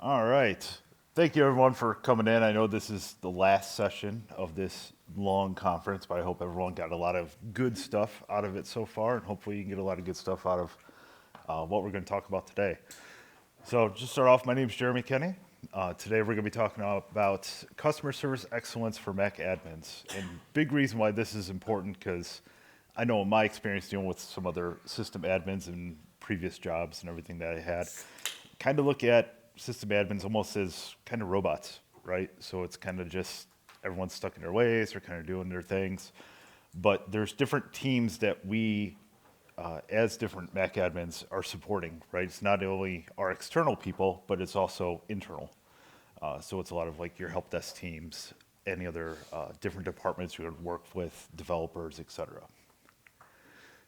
All right. Thank you, everyone, for coming in. I know this is the last session of this long conference, but I hope everyone got a lot of good stuff out of it so far, and hopefully you can get a lot of good stuff out of what we're going to talk about today. So, just start off, my name is Jeremy Kenney. Today, we're going to be talking about customer service excellence for Mac admins. And big reason why this is important because I know in my experience dealing with some other system admins and previous jobs and everything that I had, kind of look at system admins almost as kind of robots, right? So it's kind of just everyone's stuck in their ways, they're kind of doing their things. But there's different teams that we, as different Mac admins, are supporting, right? It's not only our external people, but it's also internal. So it's a lot of like your help desk teams, any other different departments you would work with, developers, etc.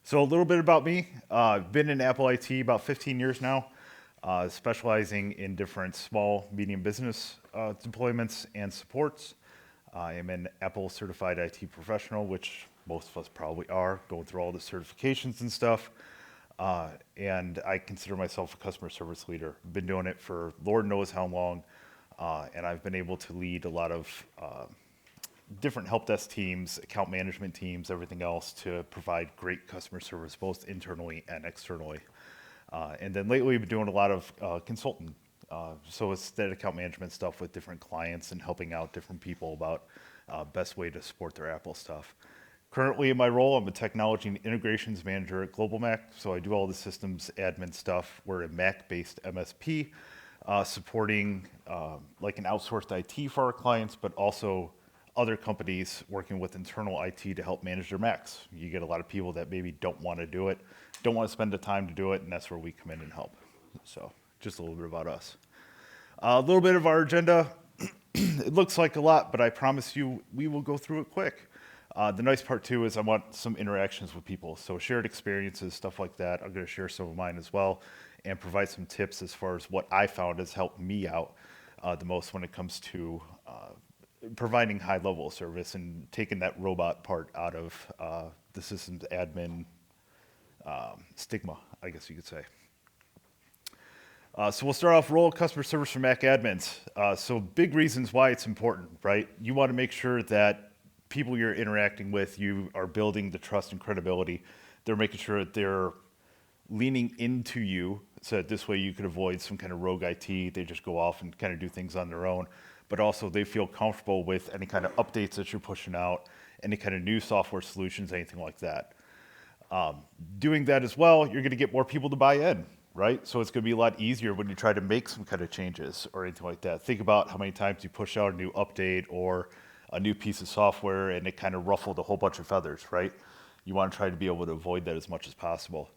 So a little bit about me. I've been in Apple IT about 15 years now, specializing in different small, medium business deployments and supports. I am an Apple certified IT professional, which most of us probably are, going through all the certifications and stuff. And I consider myself a customer service leader. Been doing it for Lord knows how long, and I've been able to lead a lot of different help desk teams, account management teams, everything else to provide great customer service both internally and externally. And then lately, we've been doing a lot of consulting. So it's that account management stuff with different clients and helping out different people about best way to support their Apple stuff. Currently, in my role, I'm a technology and integrations manager at Global Mac. So I do all the systems admin stuff. We're a Mac-based MSP supporting like an outsourced IT for our clients, but also other companies working with internal IT to help manage their Macs. You get a lot of people that maybe don't want to do it, don't want to spend the time to do it, and that's where we come in and help. So just a little bit about us. A little bit of our agenda. It looks like a lot, but I promise you we will go through it quick. The nice part too is I want some interactions with people, so shared experiences, stuff like that. I'm going to share some of mine as well and provide some tips as far as what I found has helped me out the most when it comes to providing high level of service and taking that robot part out of the systems admin stigma, I guess you could say. So we'll start off role of customer service for Mac admins. So big reasons why it's important, right? You want to make sure that people you're interacting with, you are building the trust and credibility. They're making sure that they're leaning into you so that this way you could avoid some kind of rogue IT. They just go off and kind of do things on their own. But also they feel comfortable with any kind of updates that you're pushing out, any kind of new software solutions, anything like that. Doing that as well, you're going to get more people to buy in, right? So it's going to be a lot easier when you try to make some kind of changes or anything like that. Think about how many times you push out a new update or a new piece of software and it kind of ruffled a whole bunch of feathers, right? You want to try to be able to avoid that as much as possible.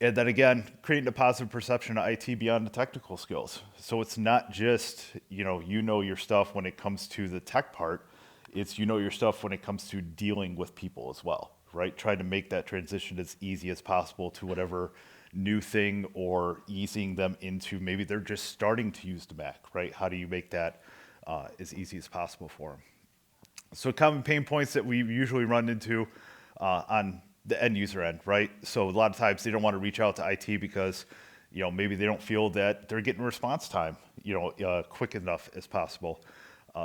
And then again, creating a positive perception of IT beyond the technical skills. So it's not just, you know your stuff when it comes to the tech part, it's you know your stuff when it comes to dealing with people as well, right? Try to make that transition as easy as possible to whatever new thing or easing them into maybe they're just starting to use the Mac, right? How do you make that as easy as possible for them? So common pain points that we usually run into on the end user end, right? So a lot of times they don't want to reach out to IT because, maybe they don't feel that they're getting response time, quick enough as possible.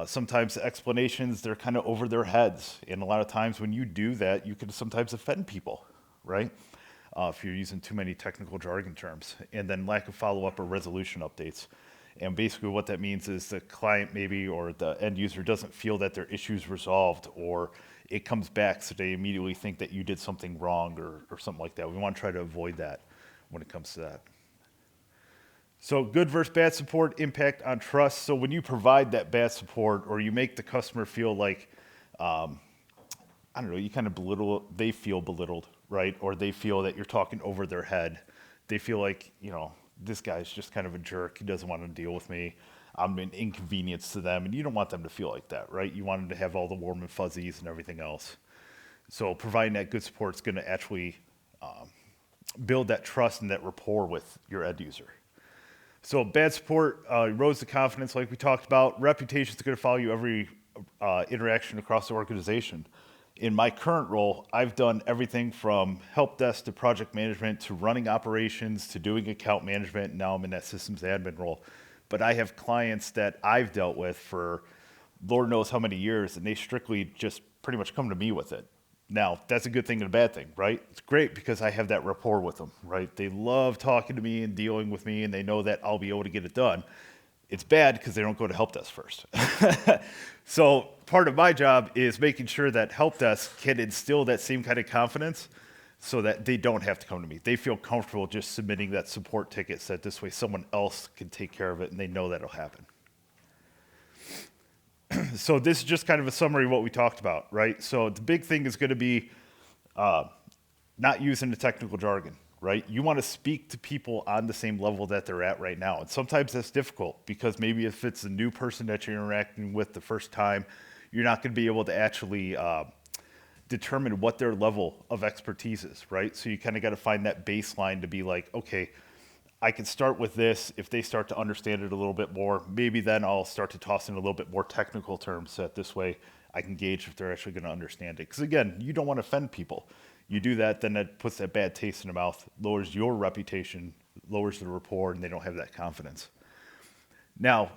Sometimes the explanations, they're kind of over their heads. And a lot of times when you do that, you can sometimes offend people, right? If you're using too many technical jargon terms. And then lack of follow-up or resolution updates. And basically what that means is the client maybe or the end user doesn't feel that their issue's resolved or it comes back so they immediately think that you did something wrong or something like that. We want to try to avoid that when it comes to that. So good versus bad support impact on trust. So when you provide that bad support or you make the customer feel like, you kind of they feel belittled, right? Or they feel that you're talking over their head. They feel like, this guy's just kind of a jerk. He doesn't want to deal with me. I'm an inconvenience to them. And you don't want them to feel like that, right? You want them to have all the warm and fuzzies and everything else. So providing that good support is going to actually build that trust and that rapport with your end user. So bad support erodes the confidence like we talked about. Reputation is going to follow you every interaction across the organization. In my current role, I've done everything from help desk to project management to running operations to doing account management. Now I'm in that systems admin role. But I have clients that I've dealt with for Lord knows how many years, and they strictly just pretty much come to me with it. Now, that's a good thing and a bad thing, right? It's great because I have that rapport with them, right? They love talking to me and dealing with me, and they know that I'll be able to get it done. It's bad because they don't go to help desk first. So part of my job is making sure that help desk can instill that same kind of confidence so that they don't have to come to me. They feel comfortable just submitting that support ticket so that this way someone else can take care of it and they know that'll happen. So this is just kind of a summary of what we talked about, right? So the big thing is going to be not using the technical jargon, right? You want to speak to people on the same level that they're at right now. And sometimes that's difficult because maybe if it's a new person that you're interacting with the first time, you're not going to be able to actually determine what their level of expertise is, right? So you kind of got to find that baseline to be like, okay, I can start with this. If they start to understand it a little bit more, maybe then I'll start to toss in a little bit more technical terms so that this way I can gauge if they're actually going to understand it. Because again, you don't want to offend people. You do that, then that puts that bad taste in their mouth, lowers your reputation, lowers the rapport, and they don't have that confidence. Now,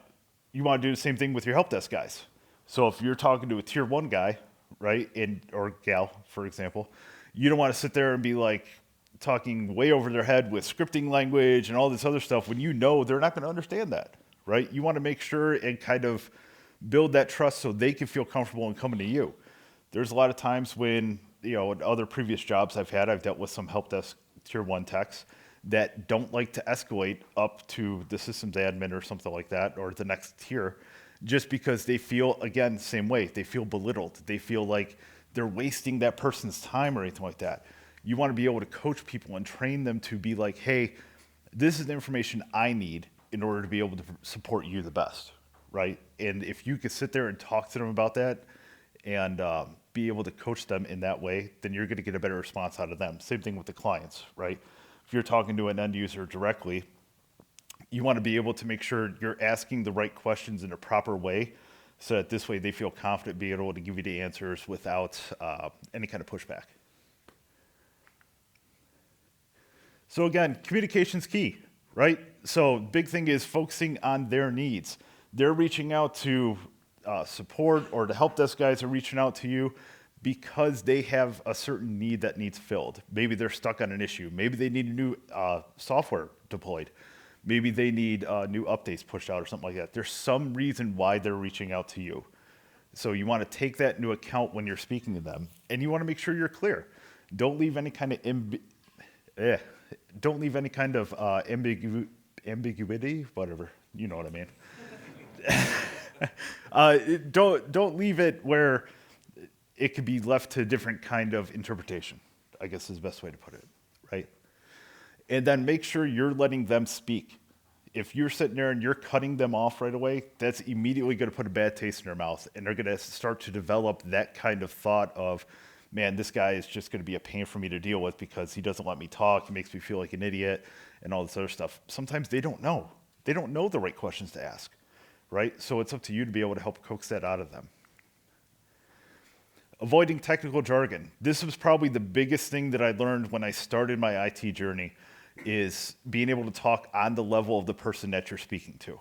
you want to do the same thing with your help desk guys. So if you're talking to a tier 1 guy, right, or gal, for example, you don't want to sit there and be like talking way over their head with scripting language and all this other stuff when you know they're not going to understand that, right? You want to make sure and kind of build that trust so they can feel comfortable in coming to you. There's a lot of times when, in other previous jobs I've had, I've dealt with some help desk tier 1 techs that don't like to escalate up to the systems admin or something like that, or the next tier, just because they feel, again, same way, they feel belittled. They feel like they're wasting that person's time or anything like that. You want to be able to coach people and train them to be like, hey, this is the information I need in order to be able to support you the best, right? And if you could sit there and talk to them about that and be able to coach them in that way, then you're going to get a better response out of them. Same thing with the clients, right? If you're talking to an end user directly, you want to be able to make sure you're asking the right questions in a proper way so that this way they feel confident being able to give you the answers without any kind of pushback. So again, communication's key, right? So big thing is focusing on their needs. They're reaching out to support, or the help desk guys are reaching out to you because they have a certain need that needs filled. Maybe they're stuck on an issue. Maybe they need a new software deployed. Maybe they need new updates pushed out or something like that. There's some reason why they're reaching out to you. So you want to take that into account when you're speaking to them, and you want to make sure you're clear. Don't leave any kind of ambiguity, whatever. You know what I mean. Don't leave it where it could be left to a different kind of interpretation, I guess is the best way to put it, right? And then make sure you're letting them speak. If you're sitting there and you're cutting them off right away, that's immediately going to put a bad taste in their mouth, and they're going to start to develop that kind of thought of, man, this guy is just going to be a pain for me to deal with because he doesn't let me talk, he makes me feel like an idiot, and all this other stuff. Sometimes they don't know. They don't know the right questions to ask, right? So it's up to you to be able to help coax that out of them. Avoiding technical jargon. This was probably the biggest thing that I learned when I started my IT journey, is being able to talk on the level of the person that you're speaking to.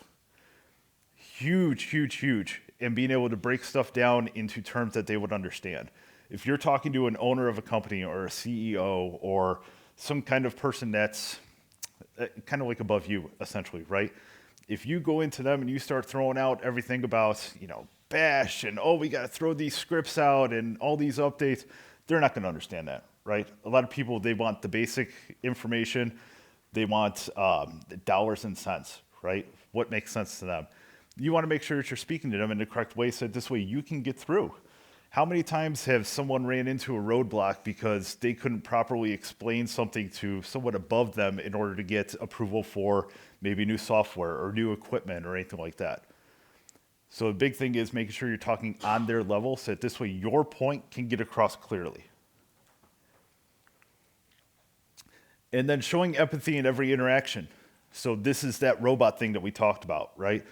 Huge, huge, huge. And being able to break stuff down into terms that they would understand. If you're talking to an owner of a company or a CEO or some kind of person that's kind of like above you, essentially, right? If you go into them and you start throwing out everything about, bash and, we got to throw these scripts out and all these updates, they're not going to understand that, right? A lot of people, they want the basic information. They want dollars and cents, right? What makes sense to them. You want to make sure that you're speaking to them in the correct way so that this way you can get through. How many times have someone ran into a roadblock because they couldn't properly explain something to someone above them in order to get approval for maybe new software or new equipment or anything like that? So the big thing is making sure you're talking on their level so that this way your point can get across clearly. And then showing empathy in every interaction. So this is that robot thing that we talked about, right?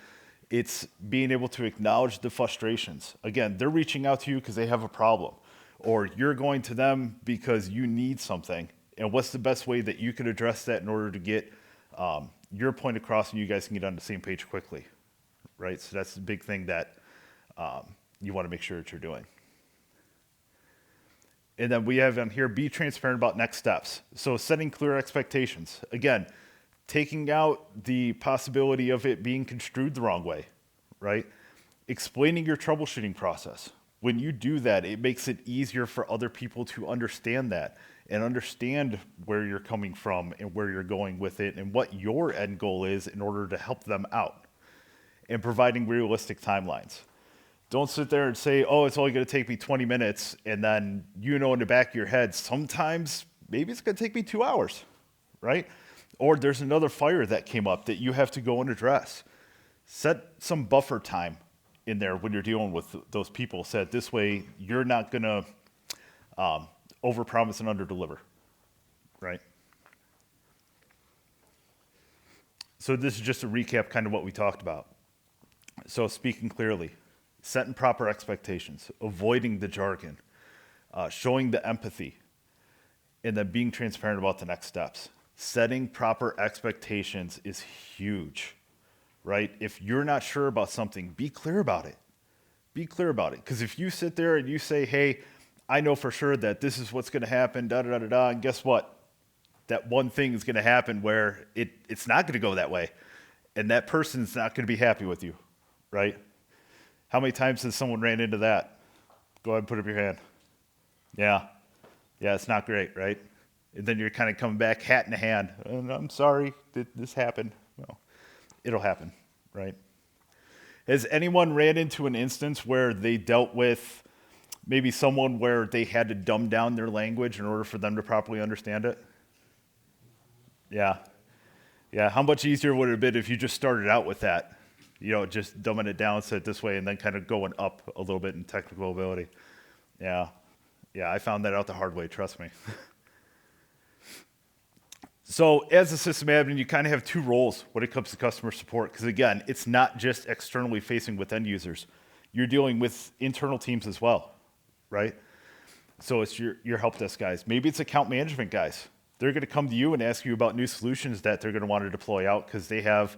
It's being able to acknowledge the frustrations. Again, they're reaching out to you because they have a problem, or you're going to them because you need something. And what's the best way that you can address that in order to get your point across and you guys can get on the same page quickly, right? So that's the big thing that you want to make sure that you're doing. And then we have on here, be transparent about next steps. So setting clear expectations. Again, taking out the possibility of it being construed the wrong way, right? Explaining your troubleshooting process. When you do that, it makes it easier for other people to understand that and understand where you're coming from and where you're going with it and what your end goal is in order to help them out. And providing realistic timelines. Don't sit there and say, oh, it's only going to take me 20 minutes, and then you know in the back of your head, sometimes maybe it's going to take me 2 hours, right? Or there's another fire that came up that you have to go and address. Set some buffer time in there when you're dealing with those people. So that this way you're not going to overpromise and underdeliver, right? So this is just a recap, kind of what we talked about. So speaking clearly, setting proper expectations, avoiding the jargon, showing the empathy, and then being transparent about the next steps. Setting proper expectations is huge, right? If you're not sure about something, be clear about it. Be clear about it. Because if you sit there and you say, hey, I know for sure that this is what's going to happen, da-da-da-da-da, and guess what? That one thing is going to happen where it's not going to go that way, and that person's not going to be happy with you, right? How many times has someone ran into that? Go ahead and put up your hand. Yeah, it's not great, right? And then you're kind of coming back hat in hand. And I'm sorry that this happened. Well, it'll happen, right? Has anyone ran into an instance where they dealt with maybe someone where they had to dumb down their language in order for them to properly understand it? Yeah. How much easier would it have been if you just started out with that? Just dumbing it down, said it this way, and then kind of going up a little bit in technical ability. Yeah, I found that out the hard way, trust me. So as a system admin, you kind of have two roles when it comes to customer support, because again, it's not just externally facing with end users. You're dealing with internal teams as well, right? So it's your help desk guys. Maybe it's account management guys. They're going to come to you and ask you about new solutions that they're going to want to deploy out because they have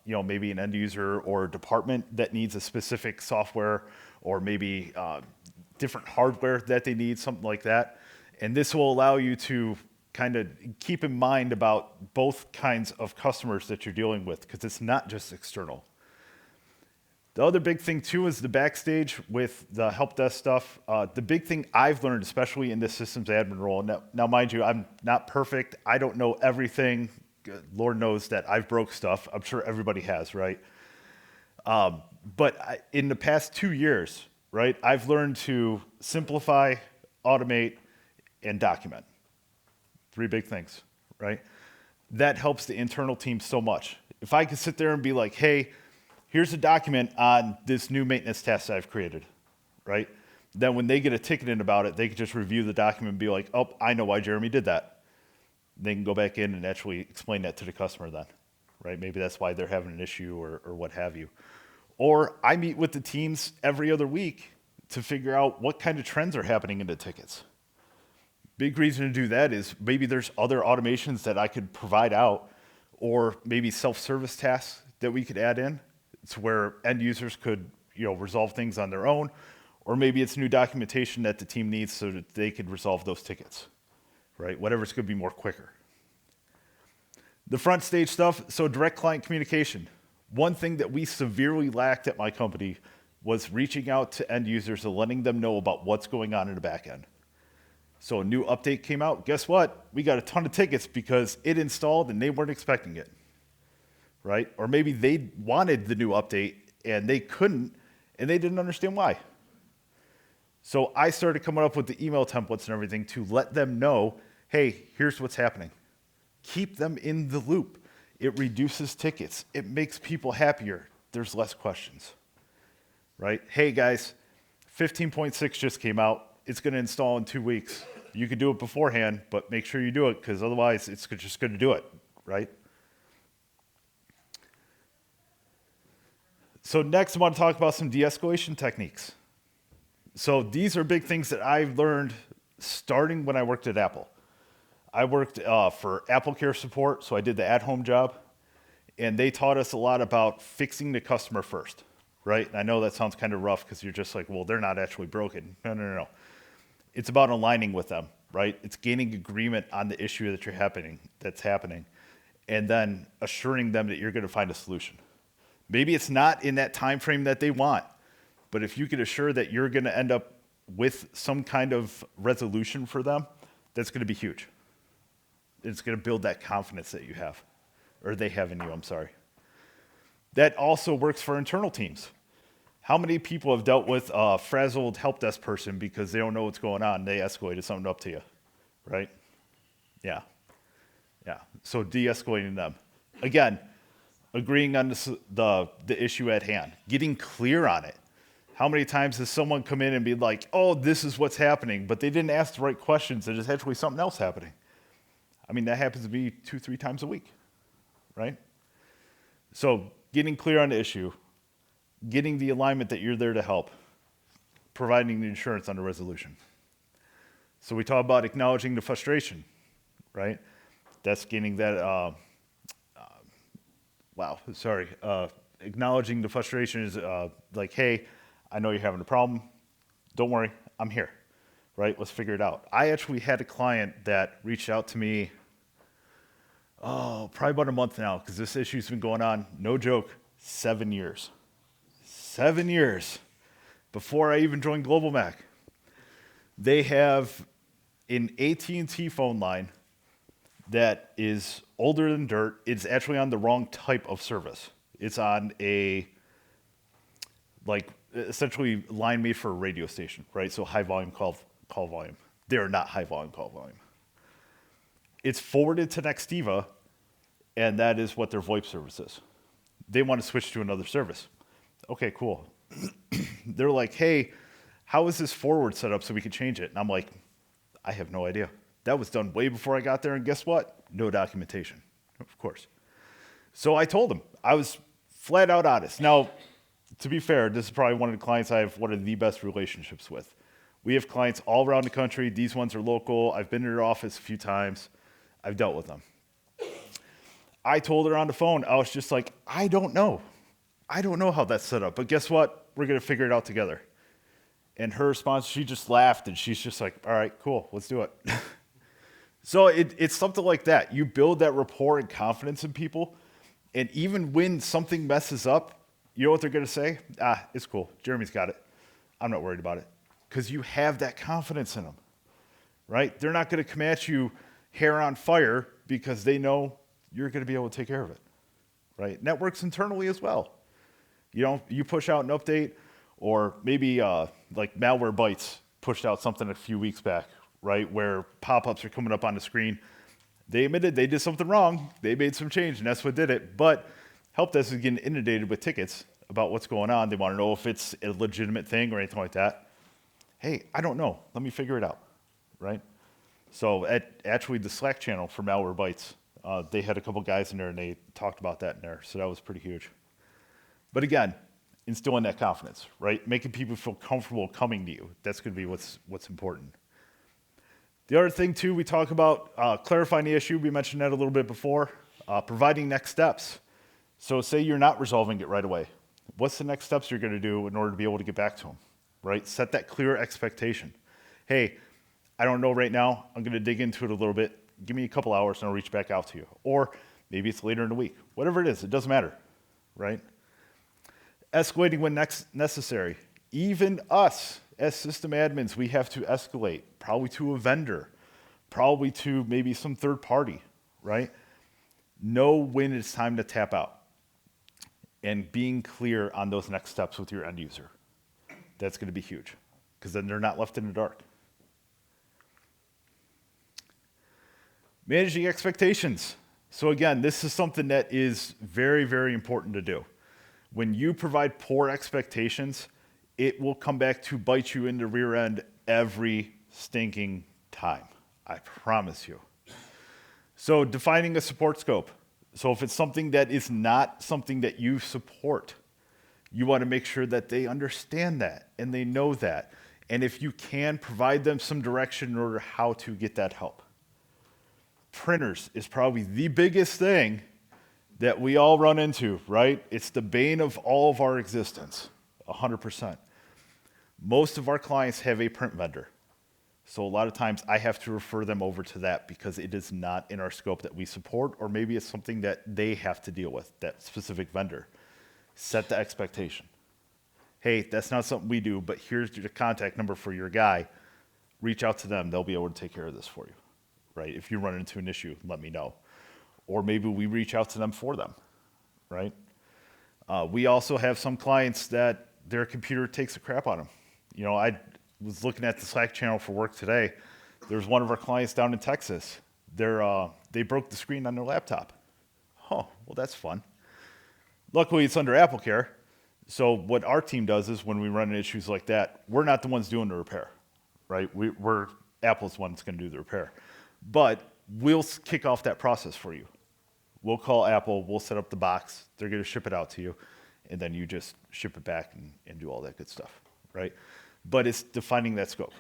maybe an end user or a department that needs a specific software or maybe different hardware that they need, something like that. And this will allow you to kind of keep in mind about both kinds of customers that you're dealing with because it's not just external. The other big thing too is the backstage with the help desk stuff. The big thing I've learned, especially in this systems admin role, now mind you, I'm not perfect. I don't know everything. Lord knows that I've broke stuff. I'm sure everybody has, right? But in the past 2 years, right, I've learned to simplify, automate, and document. 3 big things, right? That helps the internal team so much. If I could sit there and be like, hey, here's a document on this new maintenance task I've created, right? Then when they get a ticket in about it, they can just review the document and be like, oh, I know why Jeremy did that. They can go back in and actually explain that to the customer then, right? Maybe that's why they're having an issue or what have you. Or I meet with the teams every other week to figure out what kind of trends are happening in the tickets. Big reason to do that is maybe there's other automations that I could provide out or maybe self-service tasks that we could add in. It's where end users could resolve things on their own, or maybe it's new documentation that the team needs so that they could resolve those tickets, right? Whatever's going to be more quicker. The front stage stuff, so direct client communication. One thing that we severely lacked at my company was reaching out to end users and letting them know about what's going on in the back end. So a new update came out. Guess what? We got a ton of tickets because it installed and they weren't expecting it, right? Or maybe they wanted the new update and they couldn't and they didn't understand why. So I started coming up with the email templates and everything to let them know, hey, here's what's happening. Keep them in the loop. It reduces tickets. It makes people happier. There's less questions, right? Hey guys, 15.6 just came out. It's going to install in 2 weeks. You can do it beforehand, but make sure you do it because otherwise it's just going to do it, right? So next I want to talk about some de-escalation techniques. So these are big things that I've learned starting when I worked at Apple. I worked for Apple Care support, so I did the at-home job. And they taught us a lot about fixing the customer first, right? And I know that sounds kind of rough because you're just like, well, they're not actually broken. No, no, no, no. It's about aligning with them, right? It's gaining agreement on the issue that's happening, and then assuring them that you're going to find a solution. Maybe it's not in that time frame that they want, but if you could assure that you're going to end up with some kind of resolution for them, that's going to be huge. It's going to build that confidence that you have, or they have in you, I'm sorry. That also works for internal teams. How many people have dealt with a frazzled help desk person because they don't know what's going on, they escalated something up to you, right? Yeah. So de-escalating them. Again, agreeing on the issue at hand, getting clear on it. How many times has someone come in and be like, oh, this is what's happening, but they didn't ask the right questions, and there's actually something else happening. I mean, that happens to me 2-3 times a week, right? So getting clear on the issue, getting the alignment that you're there to help, providing the insurance on the resolution. So we talk about acknowledging the frustration, right? That's getting that, acknowledging the frustration is like, hey, I know you're having a problem. Don't worry, I'm here, right? Let's figure it out. I actually had a client that reached out to me, probably about a month now, because this issue's been going on, no joke, 7 years. 7 years before I even joined Global Mac. They have an AT&T phone line that is older than dirt. It's actually on the wrong type of service. It's on a, essentially line made for a radio station, right? So high volume call volume. They're not high volume call volume. It's forwarded to Nextiva, and that is what their VoIP service is. They want to switch to another service. Okay, cool. They're like, hey, how is this forward set up so we can change it? And I'm like, I have no idea. That was done way before I got there, and guess what? No documentation, of course. So I told them. I was flat out honest. Now, to be fair, this is probably one of the clients I have one of the best relationships with. We have clients all around the country. These ones are local. I've been to their office a few times. I've dealt with them. I told her on the phone, I was just like, I don't know. I don't know how that's set up, but guess what? We're going to figure it out together. And her response, she just laughed, and she's just like, all right, cool, let's do it. So it's something like that. You build that rapport and confidence in people, and even when something messes up, you know what they're going to say? It's cool. Jeremy's got it. I'm not worried about it. Because you have that confidence in them, right? They're not going to come at you hair on fire because they know you're going to be able to take care of it, right? And that works internally as well. You push out an update, or maybe like Malware Bytes pushed out something a few weeks back, right, where pop-ups are coming up on the screen. They admitted they did something wrong. They made some change, and that's what did it. But help desk is getting inundated with tickets about what's going on. They want to know if it's a legitimate thing or anything like that. Hey, I don't know. Let me figure it out, right? So actually the Slack channel for Malware Bytes, they had a couple guys in there, and they talked about that in there. So that was pretty huge. But again, instilling that confidence, right? Making people feel comfortable coming to you. That's going to be what's important. The other thing, too, we talk about clarifying the issue. We mentioned that a little bit before. Providing next steps. So say you're not resolving it right away. What's the next steps you're going to do in order to be able to get back to them, right? Set that clear expectation. Hey, I don't know right now. I'm going to dig into it a little bit. Give me a couple hours, and I'll reach back out to you. Or maybe it's later in the week. Whatever it is, it doesn't matter, right? Escalating when necessary. Even us, as system admins, we have to escalate, probably to a vendor, probably to maybe some third party, right? Know when it's time to tap out, and being clear on those next steps with your end user. That's going to be huge, because then they're not left in the dark. Managing expectations. So again, this is something that is very, very important to do. When you provide poor expectations, it will come back to bite you in the rear end every stinking time. I promise you. So defining a support scope. So if it's something that is not something that you support, you want to make sure that they understand that and they know that. And if you can, provide them some direction in order how to get that help. Printers is probably the biggest thing that we all run into, right? It's the bane of all of our existence, 100%. Most of our clients have a print vendor. So a lot of times I have to refer them over to that because it is not in our scope that we support, or maybe it's something that they have to deal with, that specific vendor. Set the expectation. Hey, that's not something we do, but here's the contact number for your guy. Reach out to them. They'll be able to take care of this for you, right? If you run into an issue, let me know. Or maybe we reach out to them for them, right? We also have some clients that their computer takes a crap on them. I was looking at the Slack channel for work today. There's one of our clients down in Texas. They broke the screen on their laptop. Oh, well, that's fun. Luckily, it's under AppleCare. So what our team does is when we run into issues like that, we're not the ones doing the repair, right? Apple's the one that's going to do the repair. But we'll kick off that process for you. We'll call Apple. We'll set up the box. They're going to ship it out to you. And then you just ship it back and do all that good stuff, right? But it's defining that scope.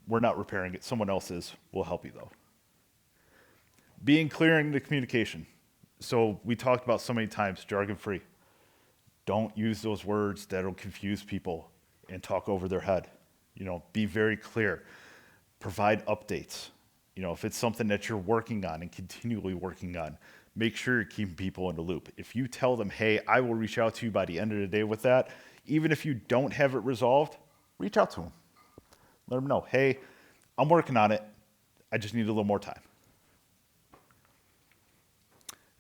We're not repairing it. Someone else is. We'll help you, though. Being clear in the communication. So we talked about so many times, jargon-free. Don't use those words that'll confuse people and talk over their head. Be very clear. Provide updates. If it's something that you're working on and continually working on, make sure you're keeping people in the loop. If you tell them, hey, I will reach out to you by the end of the day with that, even if you don't have it resolved, reach out to them. Let them know, hey, I'm working on it. I just need a little more time.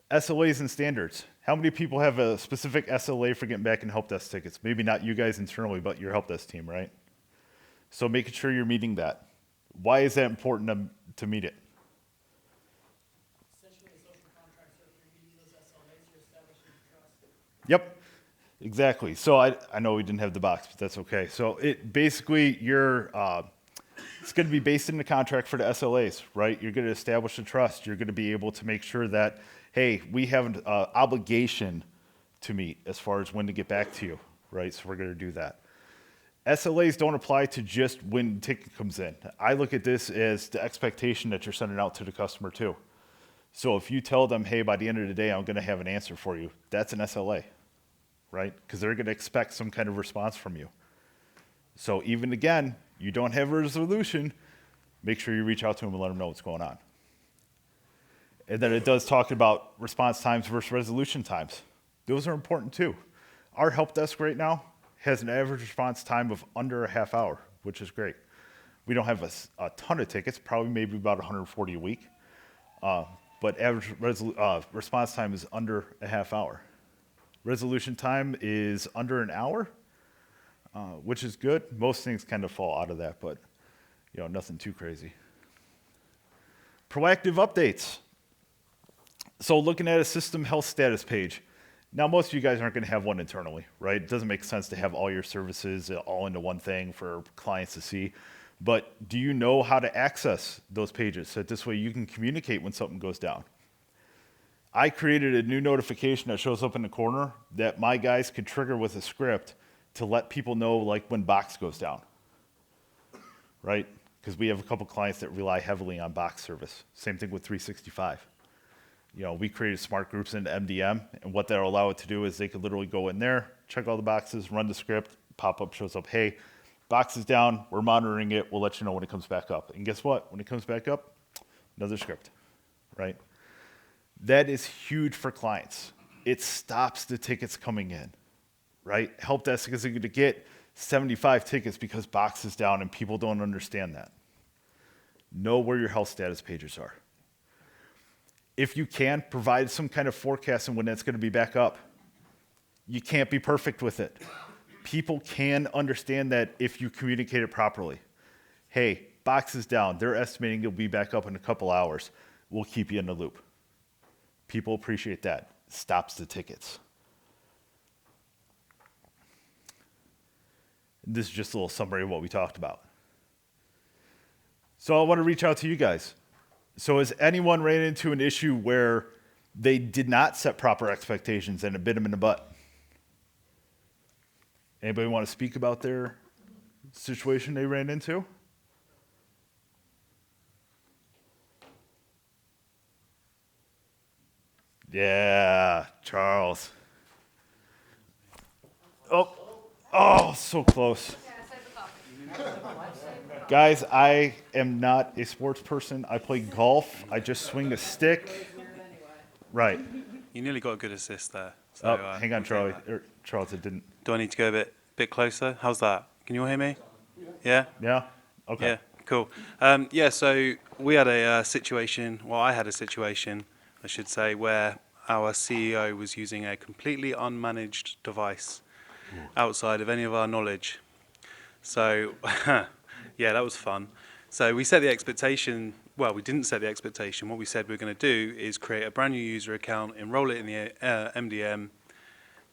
SLAs and standards. How many people have a specific SLA for getting back in help desk tickets? Maybe not you guys internally, but your help desk team, right? So making sure you're meeting that. Why is that important to meet it? Essentially, a social contract, so if you're meeting those SLAs, you're establishing trust. Yep, exactly. So I know we didn't have the box, but that's okay. So it basically, it's going to be based in the contract for the SLAs, right? You're going to establish a trust. You're going to be able to make sure that, hey, we have an obligation to meet as far as when to get back to you, right? So we're going to do that. SLAs don't apply to just when the ticket comes in. I look at this as the expectation that you're sending out to the customer too. So if you tell them, hey, by the end of the day, I'm going to have an answer for you, that's an SLA, right? Because they're going to expect some kind of response from you. So even again, you don't have a resolution, make sure you reach out to them and let them know what's going on. And then it does talk about response times versus resolution times. Those are important too. Our help desk right now has an average response time of under a half hour, which is great. We don't have a ton of tickets, probably maybe about 140 a week. But average response time is under a half hour. Resolution time is under an hour, which is good. Most things kind of fall out of that, but nothing too crazy. Proactive updates. So looking at a system health status page. Now, most of you guys aren't going to have one internally, right? It doesn't make sense to have all your services all into one thing for clients to see. But do you know how to access those pages so that this way you can communicate when something goes down? I created a new notification that shows up in the corner that my guys could trigger with a script to let people know like when box goes down, right? Because we have a couple clients that rely heavily on box service. Same thing with 365. We created smart groups into MDM, and what that'll allow it to do is they could literally go in there, check all the boxes, run the script, pop-up shows up, hey, box is down, we're monitoring it, we'll let you know when it comes back up. And guess what? When it comes back up, another script, right? That is huge for clients. It stops the tickets coming in, right? Help desk is going to get 75 tickets because box is down and people don't understand that. Know where your health status pages are. If you can, provide some kind of forecast on when that's going to be back up. You can't be perfect with it. People can understand that if you communicate it properly. Hey, box is down. They're estimating it'll be back up in a couple hours. We'll keep you in the loop. People appreciate that. Stops the tickets. This is just a little summary of what we talked about. So I want to reach out to you guys. So has anyone ran into an issue where they did not set proper expectations and it bit them in the butt? Anybody want to speak about their situation they ran into? Yeah, Charles. Oh, so close. Guys, I am not a sports person. I play golf. I just swing a stick. Right. You nearly got a good assist there. So, Oh, hang on, we'll take Charlie. that. Charles, it didn't. Do I need to go a bit closer? How's that? Can you all hear me? Yeah? Yeah? Okay. Yeah, cool. So we had a situation, well, I had a situation, I should say, where our CEO was using a completely unmanaged device outside of any of our knowledge. So, yeah, that was fun. So we set the expectation, well, we didn't set the expectation. What we said we are going to do is create a brand new user account, enroll it in the MDM.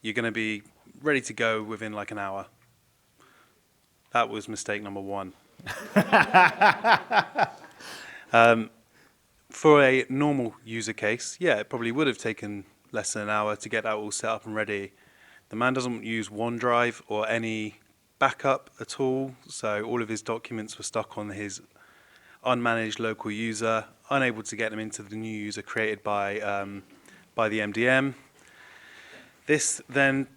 You're going to be ready to go within like an hour. That was mistake number one. For a normal user case, yeah, it probably would have taken less than an hour to get that all set up and ready. The man doesn't use OneDrive or any backup at all, so all of his documents were stuck on his unmanaged local user, unable to get them into the new user created by the MDM. This then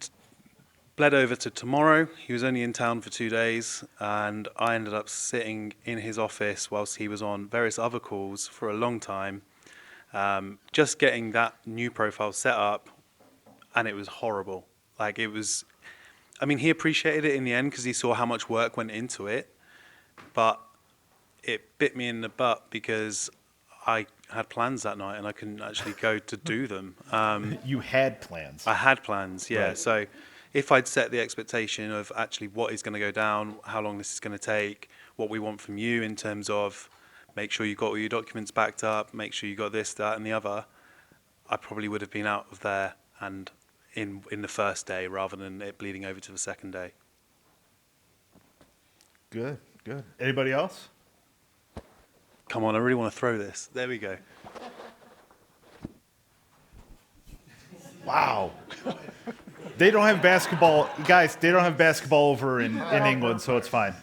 bled over to tomorrow. He was only in town for 2 days, and I ended up sitting in his office whilst he was on various other calls for a long time, just getting that new profile set up, and it was horrible. Like, it was, I mean, he appreciated it in the end because he saw how much work went into it, but it bit me in the butt because I had plans that night and I couldn't actually go to do them. You had plans. I had plans, yeah. Right. So if I'd set the expectation of actually what is going to go down, how long this is going to take, what we want from you in terms of make sure you got all your documents backed up, make sure you got this, that, and the other, I probably would have been out of there and in the first day rather than it bleeding over to the second day. Good. Anybody else? Come on, I really want to throw this. There we go. Wow. They don't have basketball. Guys, they don't have basketball over in England, so it's fine.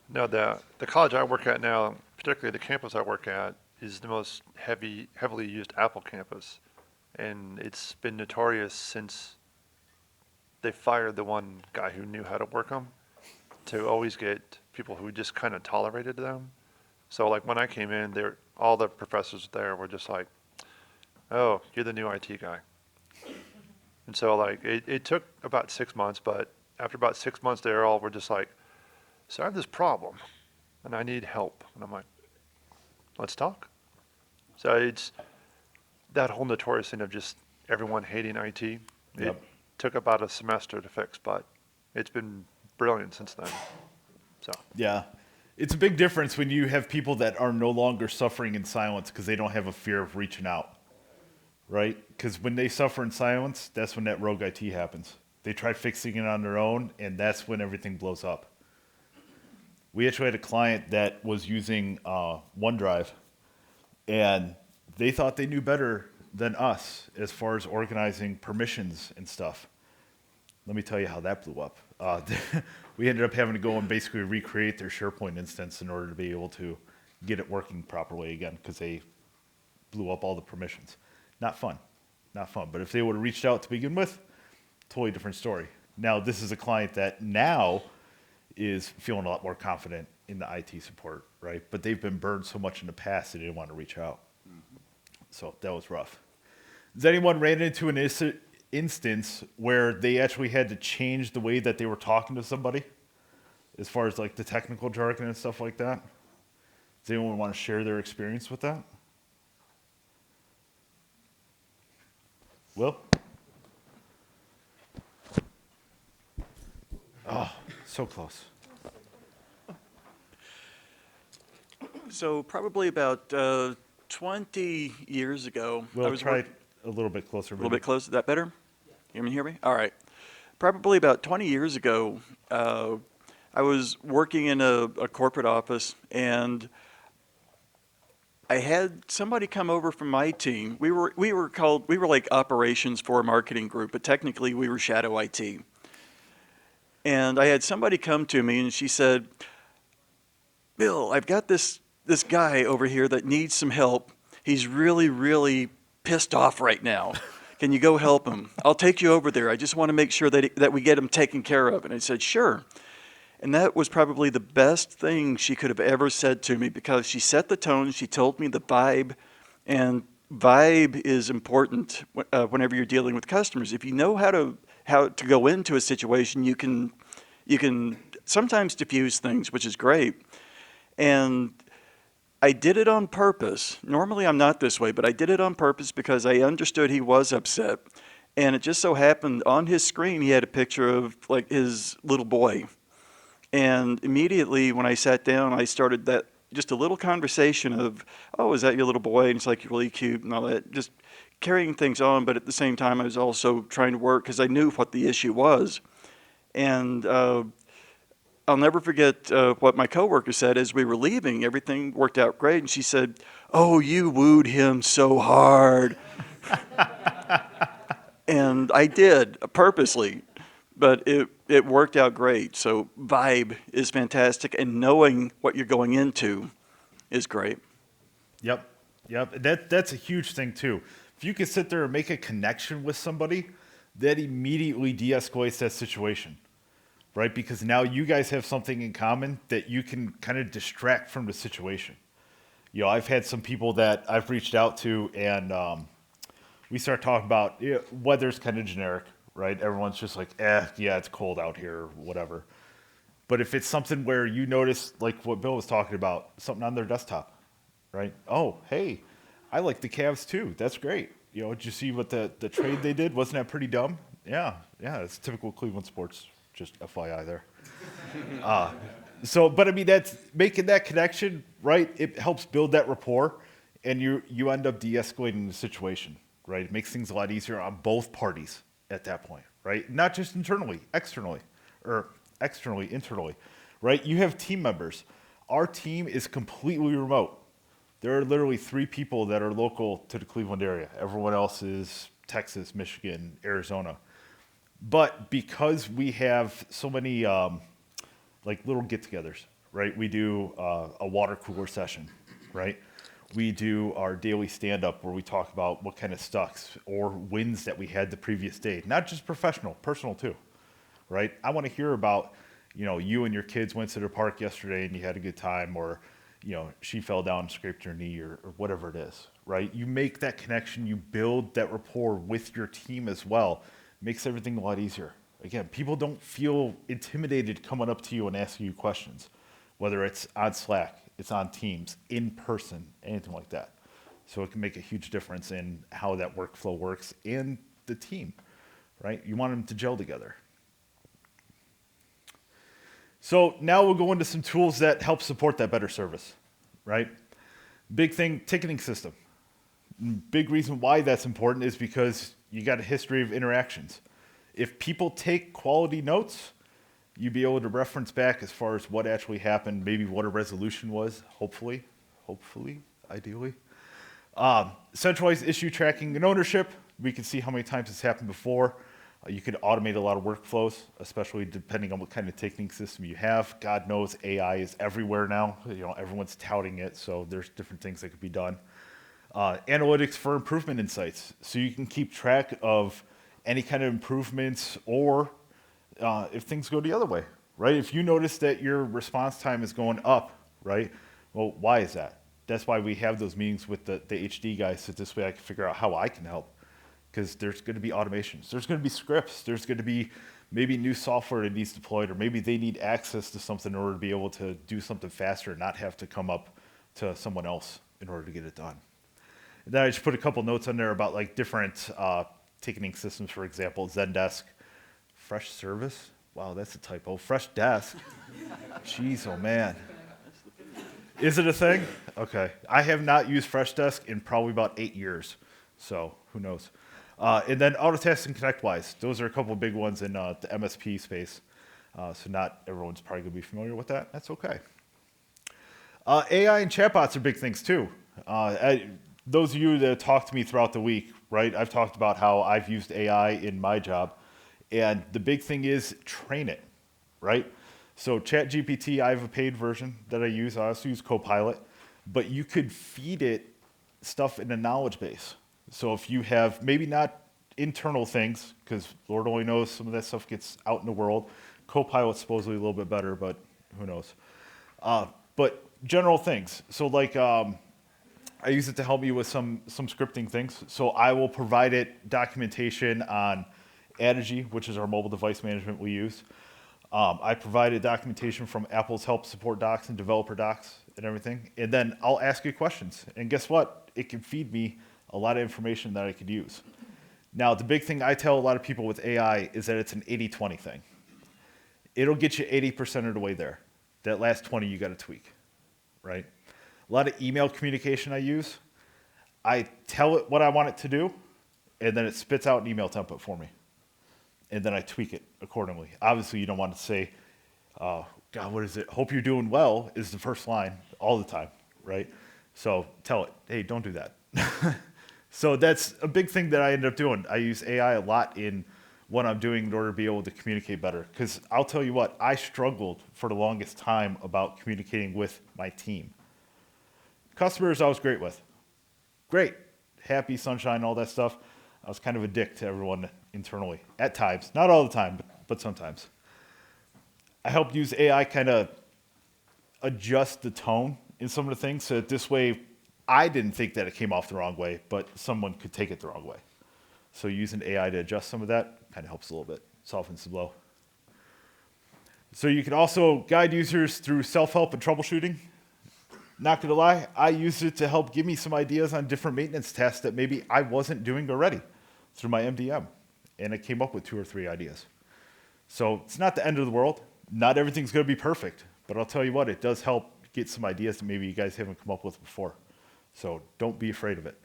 No, the college I work at now, particularly the campus I work at, is the most heavily used Apple campus. And it's been notorious since they fired the one guy who knew how to work them to always get people who just kind of tolerated them. So like when I came in, all the professors there were just like, "Oh, you're the new IT guy." And so like it took about 6 months, but after about 6 months, they all were just like, "So I have this problem, and I need help." And I'm like, "Let's talk." So it's that whole notorious thing of just everyone hating IT. It Yep. took about a semester to fix, but it's been brilliant since then. So Yeah. It's a big difference when you have people that are no longer suffering in silence because they don't have a fear of reaching out, right? Because when they suffer in silence, that's when that rogue IT happens. They try fixing it on their own, and that's when everything blows up. We actually had a client that was using OneDrive, and they thought they knew better than us as far as organizing permissions and stuff. Let me tell you how that blew up. We ended up having to go and basically recreate their SharePoint instance in order to be able to get it working properly again because they blew up all the permissions. Not fun. But if they would have reached out to begin with, totally different story. Now, this is a client that now is feeling a lot more confident in the IT support, right? But they've been burned so much in the past they didn't want to reach out. So that was rough. Has anyone ran into an instance where they actually had to change the way that they were talking to somebody as far as like the technical jargon and stuff like that? Does anyone want to share their experience with that? Will? Oh, so close. So probably about 20 years ago, I Will, was try a little bit closer. a little bit close. Is that better? You hear me? All right. Probably about 20 years ago, I was working in a corporate office, and I had somebody come over from my team. We were like operations for a marketing group, but technically we were shadow IT. And I had somebody come to me, and she said, "Bill, I've got this guy over here that needs some help. He's really, really pissed off right now. Can you go help him? I'll take you over there. I just want to make sure that we get him taken care of. And I said, sure. And that was probably the best thing she could have ever said to me, because she set the tone. She told me the vibe, and vibe is important whenever you're dealing with customers. If you know how to go into a situation, you can sometimes diffuse things, which is great. And I did it on purpose. Normally I'm not this way, but I did it on purpose because I understood he was upset. And it just so happened on his screen he had a picture of like his little boy. And immediately when I sat down, I started that just a little conversation of, oh, is that your little boy? And he's like, really cute and all that, just carrying things on. But at the same time, I was also trying to work because I knew what the issue was. And I'll never forget what my coworker said as we were leaving. Everything worked out great. And she said, oh, you wooed him so hard. And I did, purposely. But it worked out great. So vibe is fantastic, and knowing what you're going into is great. Yep. That's a huge thing too. If you can sit there and make a connection with somebody, that immediately de-escalates that situation, right? Because now you guys have something in common that you can kind of distract from the situation. You know, I've had some people that I've reached out to, and we start talking about weather's kind of generic, right? Everyone's just like, yeah, it's cold out here, or whatever. But if it's something where you notice, like what Bill was talking about, something on their desktop, right? Oh, hey, I like the Cavs too. That's great. You know, did you see what the trade they did? Wasn't that pretty dumb? Yeah, it's typical Cleveland sports. Just FYI there. But I mean, that's making that connection, right? It helps build that rapport, and you end up de-escalating the situation, right? It makes things a lot easier on both parties at that point, right? Not just internally, externally, internally, right? You have team members. Our team is completely remote. There are literally 3 people that are local to the Cleveland area. Everyone else is Texas, Michigan, Arizona. But because we have so many like little get-togethers, right? We do a water cooler session, right? We do our daily stand-up where we talk about what kind of sucks or wins that we had the previous day. Not just professional, personal too, right? I want to hear about, you and your kids went to the park yesterday and you had a good time, or, she fell down and scraped her knee, or whatever it is, right? You make that connection, you build that rapport with your team as well. Makes everything a lot easier. Again, people don't feel intimidated coming up to you and asking you questions, whether it's on Slack, it's on Teams, in person, anything like that. So it can make a huge difference in how that workflow works and the team, right? You want them to gel together. So now we'll go into some tools that help support that better service, right? Big thing, ticketing system. Big reason why that's important is because you got a history of interactions. If people take quality notes, you'll be able to reference back as far as what actually happened, maybe what a resolution was, hopefully, ideally. Centralized issue tracking and ownership. We can see how many times it's happened before. You could automate a lot of workflows, especially depending on what kind of ticketing system you have. God knows AI is everywhere now. Everyone's touting it, so there's different things that could be done. Analytics for improvement insights, so you can keep track of any kind of improvements, or if things go the other way, right? If you notice that your response time is going up, right? Well, why is that? That's why we have those meetings with the HD guys, so this way I can figure out how I can help. Because there's going to be automations, there's going to be scripts, there's going to be maybe new software that needs deployed, or maybe they need access to something in order to be able to do something faster and not have to come up to someone else in order to get it done. And then I just put a couple notes on there about like different ticketing systems, for example, Zendesk, Fresh Service. Wow, that's a typo. Fresh Desk. Jeez, oh man. Is it a thing? Okay. I have not used Fresh Desk in probably about 8 years, so who knows. And then Autotask and ConnectWise. Those are a couple of big ones in the MSP space. So not everyone's probably going to be familiar with that. That's okay. AI and chatbots are big things too. Those of you that have talked to me throughout the week, right? I've talked about how I've used AI in my job. And the big thing is train it, right? So ChatGPT, I have a paid version that I use. I also use Copilot. But you could feed it stuff in a knowledge base, So if you have maybe not internal things, because Lord only knows some of that stuff gets out in the world. Copilot's supposedly a little bit better, but who knows? But general things. So like I use it to help me with some scripting things. So I will provide it documentation on Adigi, which is our mobile device management we use. I provided documentation from Apple's help support docs and developer docs and everything. And then I'll ask you questions. And guess what? It can feed me a lot of information that I could use. Now, the big thing I tell a lot of people with AI is that it's an 80-20 thing. It'll get you 80% of the way there. That last 20 you got to tweak, right? A lot of email communication I use, I tell it what I want it to do, and then it spits out an email template for me. And then I tweak it accordingly. Obviously, you don't want to say, God, what is it? Hope you're doing well is the first line all the time, right? So tell it, hey, don't do that. So that's a big thing that I end up doing. I use AI a lot in what I'm doing in order to be able to communicate better. Because I'll tell you what, I struggled for the longest time about communicating with my team. Customers I was great with. Great. Happy, sunshine, all that stuff. I was kind of a dick to everyone internally at times. Not all the time, but sometimes. I helped use AI kind of adjust the tone in some of the things so that this way I didn't think that it came off the wrong way, but someone could take it the wrong way. So using AI to adjust some of that kind of helps a little bit, softens the blow. So you can also guide users through self-help and troubleshooting. Not gonna lie, I used it to help give me some ideas on different maintenance tasks that maybe I wasn't doing already through my MDM. And I came up with 2 or 3 ideas. So it's not the end of the world. Not everything's gonna be perfect, but I'll tell you what, it does help get some ideas that maybe you guys haven't come up with before. So don't be afraid of it.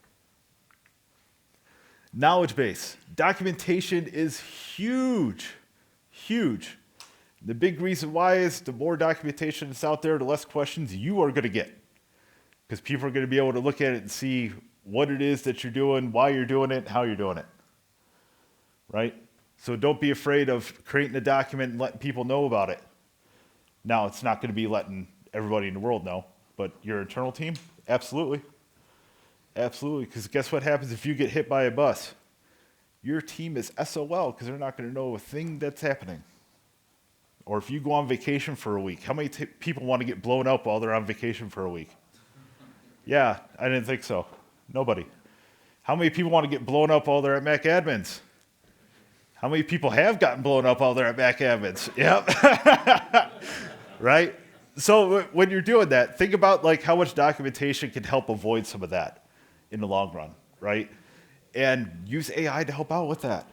Knowledge base. Documentation is huge, huge. The big reason why is the more documentation that's out there, the less questions you are going to get. Because people are going to be able to look at it and see what it is that you're doing, why you're doing it, how you're doing it. Right? So don't be afraid of creating a document and letting people know about it. Now, it's not going to be letting everybody in the world know, but your internal team, absolutely. Absolutely, because guess what happens if you get hit by a bus? Your team is SOL because they're not going to know a thing that's happening. Or if you go on vacation for a week, how many people want to get blown up while they're on vacation for a week? Yeah, I didn't think so. Nobody. How many people want to get blown up while they're at Mac Admins? How many people have gotten blown up while they're at Mac Admins? Yep. Right? So when you're doing that, think about like how much documentation can help avoid some of that in the long run, right? And use AI to help out with that.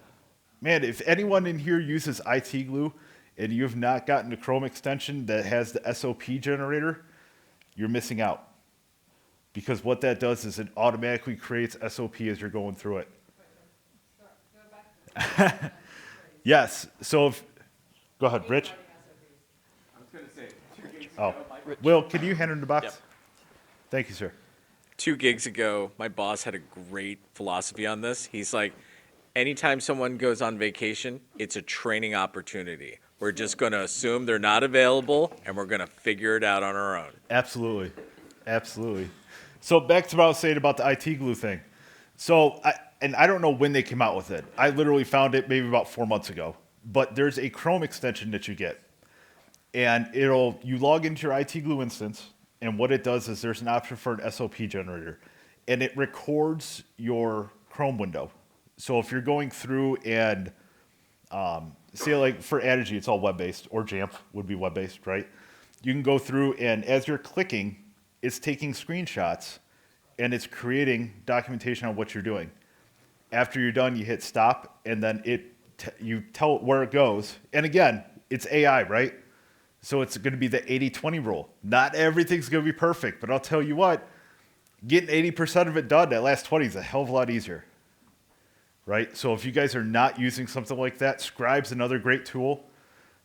Man, if anyone in here uses IT Glue and you have not gotten a Chrome extension that has the SOP generator, you're missing out. Because what that does is it automatically creates SOP as you're going through it. Yes, so if, go ahead, Rich. I was going to say, 2 gigs Oh, ago, Will, can you hand him the box? Yep. Thank you, sir. 2 gigs ago, my boss had a great philosophy on this. He's like, anytime someone goes on vacation, it's a training opportunity. We're just going to assume they're not available, and we're going to figure it out on our own. Absolutely. Absolutely. So back to what I was saying about the IT Glue thing. So, I don't know when they came out with it. I literally found it maybe about 4 months ago. But there's a Chrome extension that you get. And you log into your IT Glue instance, and what it does is there's an option for an SOP generator. And it records your Chrome window. So if you're going through and, say like for Adigi, it's all web-based, or Jamf would be web-based, right? You can go through and as you're clicking, it's taking screenshots and it's creating documentation on what you're doing. After you're done, you hit stop and then you tell it where it goes. And again, it's AI, right? So it's going to be the 80-20 rule. Not everything's going to be perfect, but I'll tell you what, getting 80% of it done, that last 20 is a hell of a lot easier. Right? So if you guys are not using something like that, Scribe's another great tool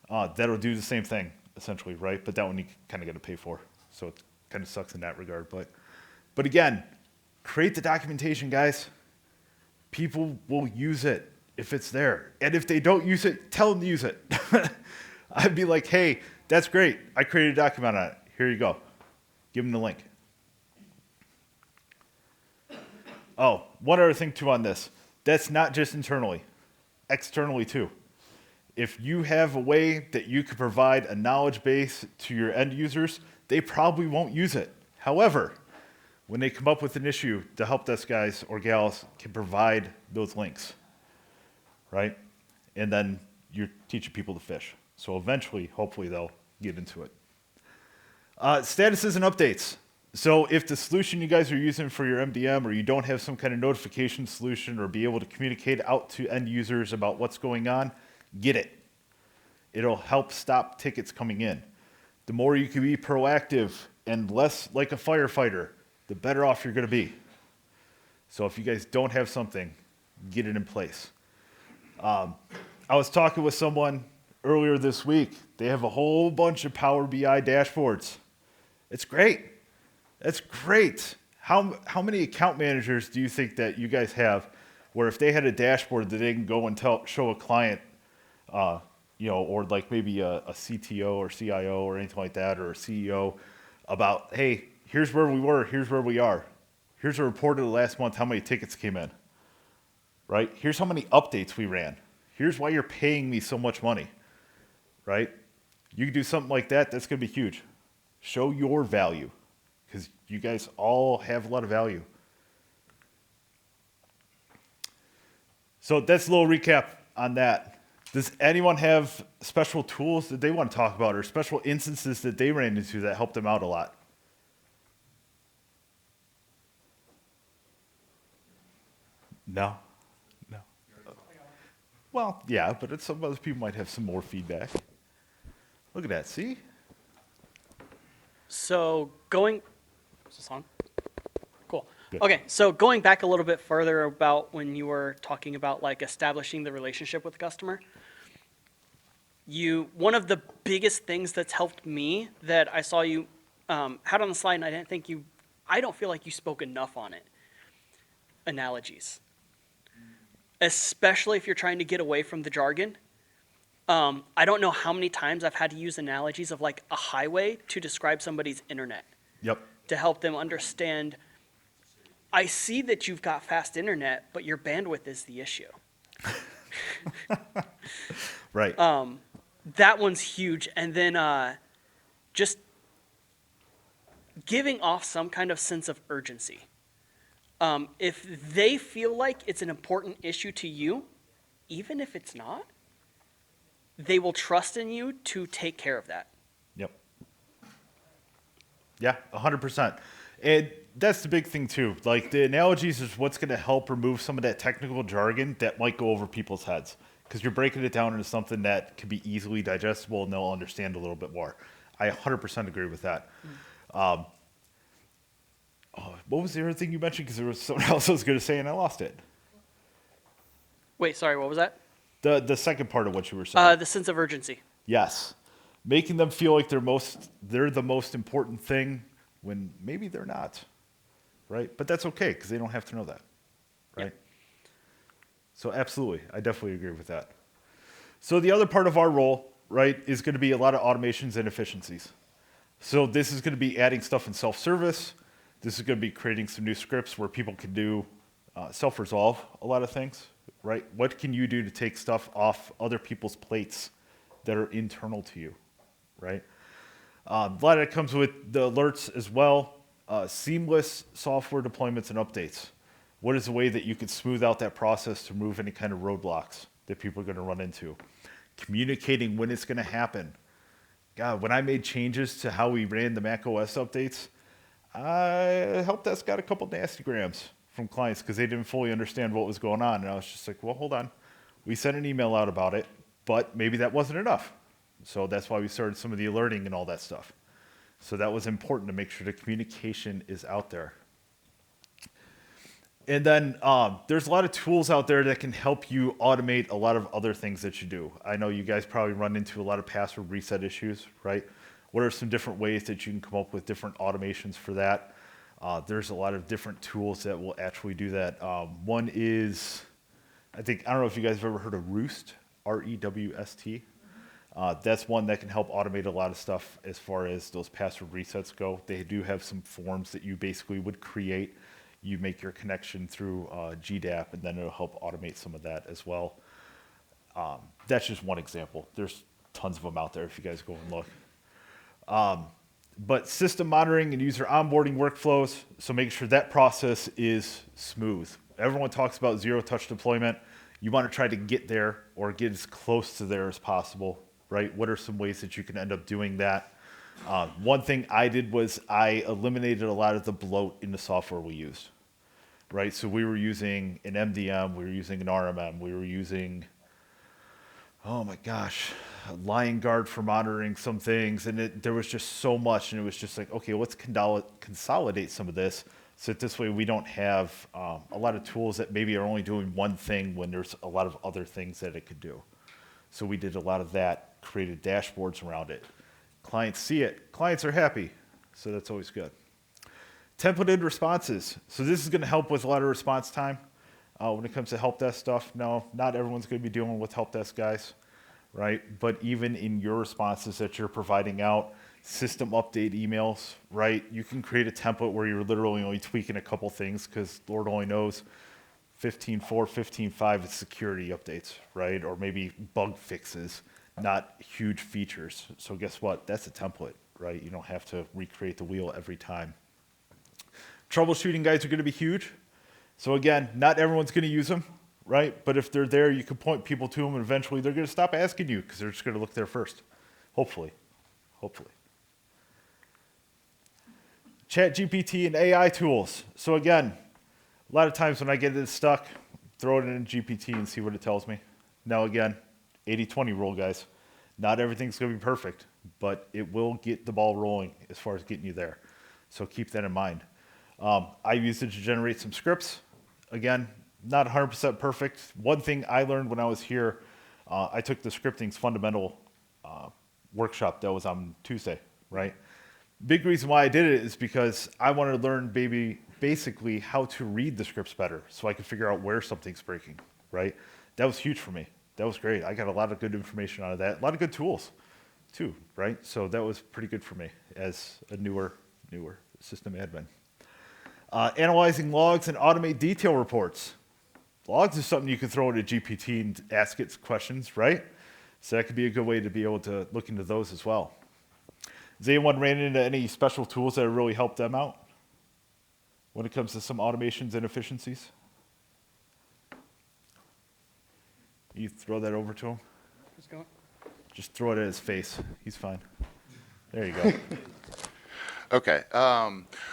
that'll do the same thing, essentially, right? But that one you kind of got to pay for. So it kind of sucks in that regard. But again, create the documentation, guys. People will use it if it's there. And if they don't use it, tell them to use it. I'd be like, hey, that's great. I created a document on it. Here you go. Give them the link. Oh, one other thing too on this. That's not just internally, externally too. If you have a way that you can provide a knowledge base to your end users, they probably won't use it. However, when they come up with an issue, the help desk guys or gals can provide those links, right? And then you're teaching people to fish. So eventually, hopefully, they'll get into it. Statuses and updates. So if the solution you guys are using for your MDM, or you don't have some kind of notification solution or be able to communicate out to end users about what's going on, get it. It'll help stop tickets coming in. The more you can be proactive and less like a firefighter, the better off you're going to be. So if you guys don't have something, get it in place. I was talking with someone earlier this week. They have a whole bunch of Power BI dashboards. It's great. That's great. How many account managers do you think that you guys have where if they had a dashboard that they can go and show a client, or like maybe a CTO or CIO or anything like that, or a CEO about, hey, here's where we were, here's where we are. Here's a report of the last month, how many tickets came in, right? Here's how many updates we ran. Here's why you're paying me so much money, right? You can do something like that, that's going to be huge. Show your value, because you guys all have a lot of value. So that's a little recap on that. Does anyone have special tools that they want to talk about or special instances that they ran into that helped them out a lot? No? No. Well, yeah, but some other people might have some more feedback. Look at that, see? So is this on? Cool. Good. Okay, so going back a little bit further about when you were talking about like establishing the relationship with the customer, one of the biggest things that's helped me that I saw you had on the slide, and I don't feel like you spoke enough on it. Analogies. Especially if you're trying to get away from the jargon. I don't know how many times I've had to use analogies of like a highway to describe somebody's internet. Yep. To help them understand, I see that you've got fast internet, but your bandwidth is the issue. Right. That one's huge. And then just giving off some kind of sense of urgency. If they feel like it's an important issue to you, even if it's not, they will trust in you to take care of that. Yep. Yeah, 100%. And that's the big thing too. Like the analogies is what's going to help remove some of that technical jargon that might go over people's heads, because you're breaking it down into something that can be easily digestible and they'll understand a little bit more. I 100% agree with that. What was the other thing you mentioned? Because there was something else I was going to say and I lost it. Wait, sorry, what was that? The second part of what you were saying. The sense of urgency. Yes. Making them feel like they're the most important thing when maybe they're not, right? But that's okay, because they don't have to know that, right? Yep. So absolutely, I definitely agree with that. So the other part of our role, right, is going to be a lot of automations and efficiencies. So this is going to be adding stuff in self-service. This is going to be creating some new scripts where people can do self-resolve a lot of things, right? What can you do to take stuff off other people's plates that are internal to you, right? A lot of it comes with the alerts as well. Seamless software deployments and updates. What is the way that you can smooth out that process to remove any kind of roadblocks that people are going to run into? Communicating when it's going to happen. God, when I made changes to how we ran the Mac OS updates, help desk got a couple nasty grams from clients because they didn't fully understand what was going on. And I was just like, well, hold on. We sent an email out about it, but maybe that wasn't enough. So that's why we started some of the alerting and all that stuff. So that was important to make sure the communication is out there. And then there's a lot of tools out there that can help you automate a lot of other things that you do. I know you guys probably run into a lot of password reset issues, right? What are some different ways that you can come up with different automations for that? There's a lot of different tools that will actually do that. One is, I don't know if you guys have ever heard of Roost, R-E-W-S-T. That's one that can help automate a lot of stuff as far as those password resets go. They do have some forms that you basically would create. you make your connection through GDAP, and then it'll help automate some of that as well. That's just one example. There's tons of them out there if you guys go and look. But system monitoring and user onboarding workflows, so make sure that process is smooth. Everyone talks about zero-touch deployment. You want to try to get there or get as close to there as possible, right? What are some ways that you can end up doing that? One thing I did was I eliminated a lot of the bloat in the software we used, right? So we were using an MDM, we were using an RMM, we were using, oh my gosh, Lion Guard for monitoring some things, and there was just so much, and it was just like, okay, let's consolidate some of this, so that this way we don't have a lot of tools that maybe are only doing one thing when there's a lot of other things that it could do. So we did a lot of that, created dashboards around it. Clients see it, clients are happy, so that's always good. Templated responses. So this is going to help with a lot of response time. When it comes to help desk stuff, no, not everyone's going to be dealing with help desk guys, right? But even in your responses that you're providing out, system update emails, right? You can create a template where you're literally only tweaking a couple things because Lord only knows 15.4, 15.5 is security updates, right? Or maybe bug fixes, not huge features. So guess what? That's a template, right? You don't have to recreate the wheel every time. Troubleshooting guides are going to be huge. So again, not everyone's going to use them, right? But if they're there, you can point people to them, and eventually they're going to stop asking you because they're just going to look there first. Hopefully. ChatGPT and AI tools. So again, a lot of times when I get it stuck, throw it in GPT and see what it tells me. Now again, 80-20 rule, guys. Not everything's going to be perfect, but it will get the ball rolling as far as getting you there. So keep that in mind. I used it to generate some scripts. Again, not 100% perfect. One thing I learned when I was here, I took the scripting's fundamental workshop that was on Tuesday, right? Big reason why I did it is because I wanted to learn basically how to read the scripts better so I could figure out where something's breaking, right? That was huge for me. That was great. I got a lot of good information out of that. A lot of good tools too, right? So that was pretty good for me as a newer system admin. Analyzing logs and automate detail reports. Logs is something you can throw into GPT and ask it questions, right? So that could be a good way to be able to look into those as well. Has anyone ran into any special tools that have really helped them out when it comes to some automations and efficiencies? You throw that over to him? Who's going? Just throw it at his face. He's fine. There you go. Okay,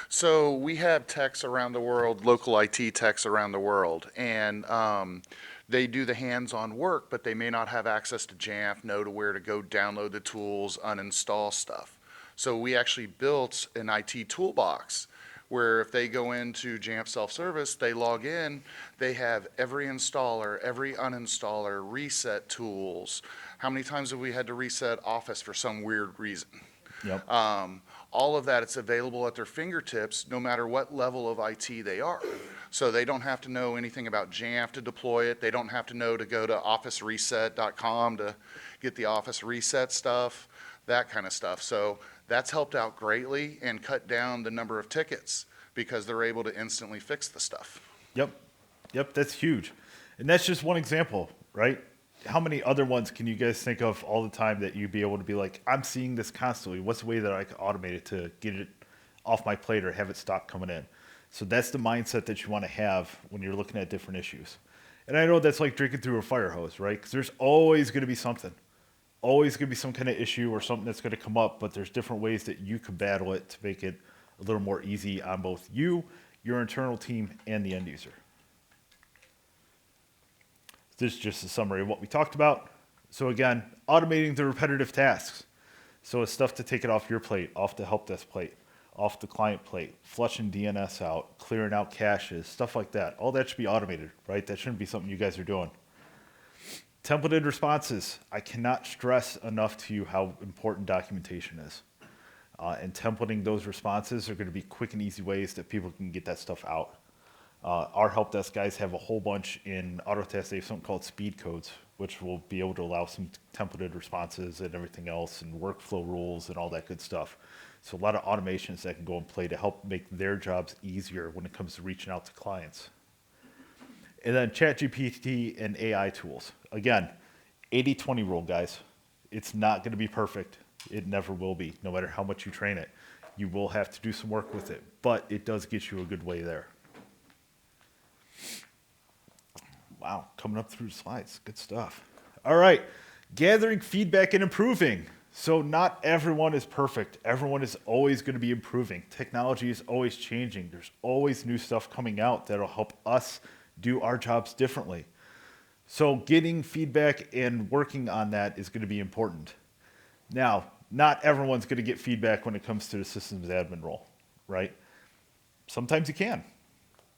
so we have techs around the world, local IT techs around the world, and they do the hands-on work, but they may not have access to Jamf, know to where to go download the tools, uninstall stuff. So we actually built an IT toolbox where if they go into Jamf self-service, they log in, they have every installer, every uninstaller, reset tools. How many times have we had to reset Office for some weird reason? Yep. All of that, it's available at their fingertips no matter what level of IT they are. So they don't have to know anything about Jamf to deploy it. They don't have to know to go to officereset.com to get the Office reset stuff, that kind of stuff. So that's helped out greatly and cut down the number of tickets because they're able to instantly fix the stuff. Yep, that's huge. And that's just one example, right? How many other ones can you guys think of all the time that you'd be able to be like, I'm seeing this constantly. What's the way that I can automate it to get it off my plate or have it stop coming in? So that's the mindset that you want to have when you're looking at different issues. And I know that's like drinking through a fire hose, right? Because there's always going to be something. Always going to be some kind of issue or something that's going to come up, but there's different ways that you can battle it to make it a little more easy on both you, your internal team, and the end user. This is just a summary of what we talked about. So again, automating the repetitive tasks. So it's stuff to take it off your plate, off the help desk plate, off the client plate, flushing DNS out, clearing out caches, stuff like that. All that should be automated, right? That shouldn't be something you guys are doing. Templated responses. I cannot stress enough to you how important documentation is. And templating those responses are going to be quick and easy ways that people can get that stuff out. Our help desk guys have a whole bunch in Autotask. They have something called speed codes, which will be able to allow some templated responses and everything else and workflow rules and all that good stuff. So a lot of automations that can go in play to help make their jobs easier when it comes to reaching out to clients. And then ChatGPT and AI tools. Again, 80-20 rule, guys. It's not going to be perfect. It never will be, no matter how much you train it. You will have to do some work with it, but it does get you a good way there. Wow, coming up through the slides. Good stuff. All right, gathering feedback and improving. So not everyone is perfect. Everyone is always going to be improving. Technology is always changing. There's always new stuff coming out that'll help us do our jobs differently. So getting feedback and working on that is going to be important. Now, not everyone's going to get feedback when it comes to the systems admin role, right? Sometimes you can,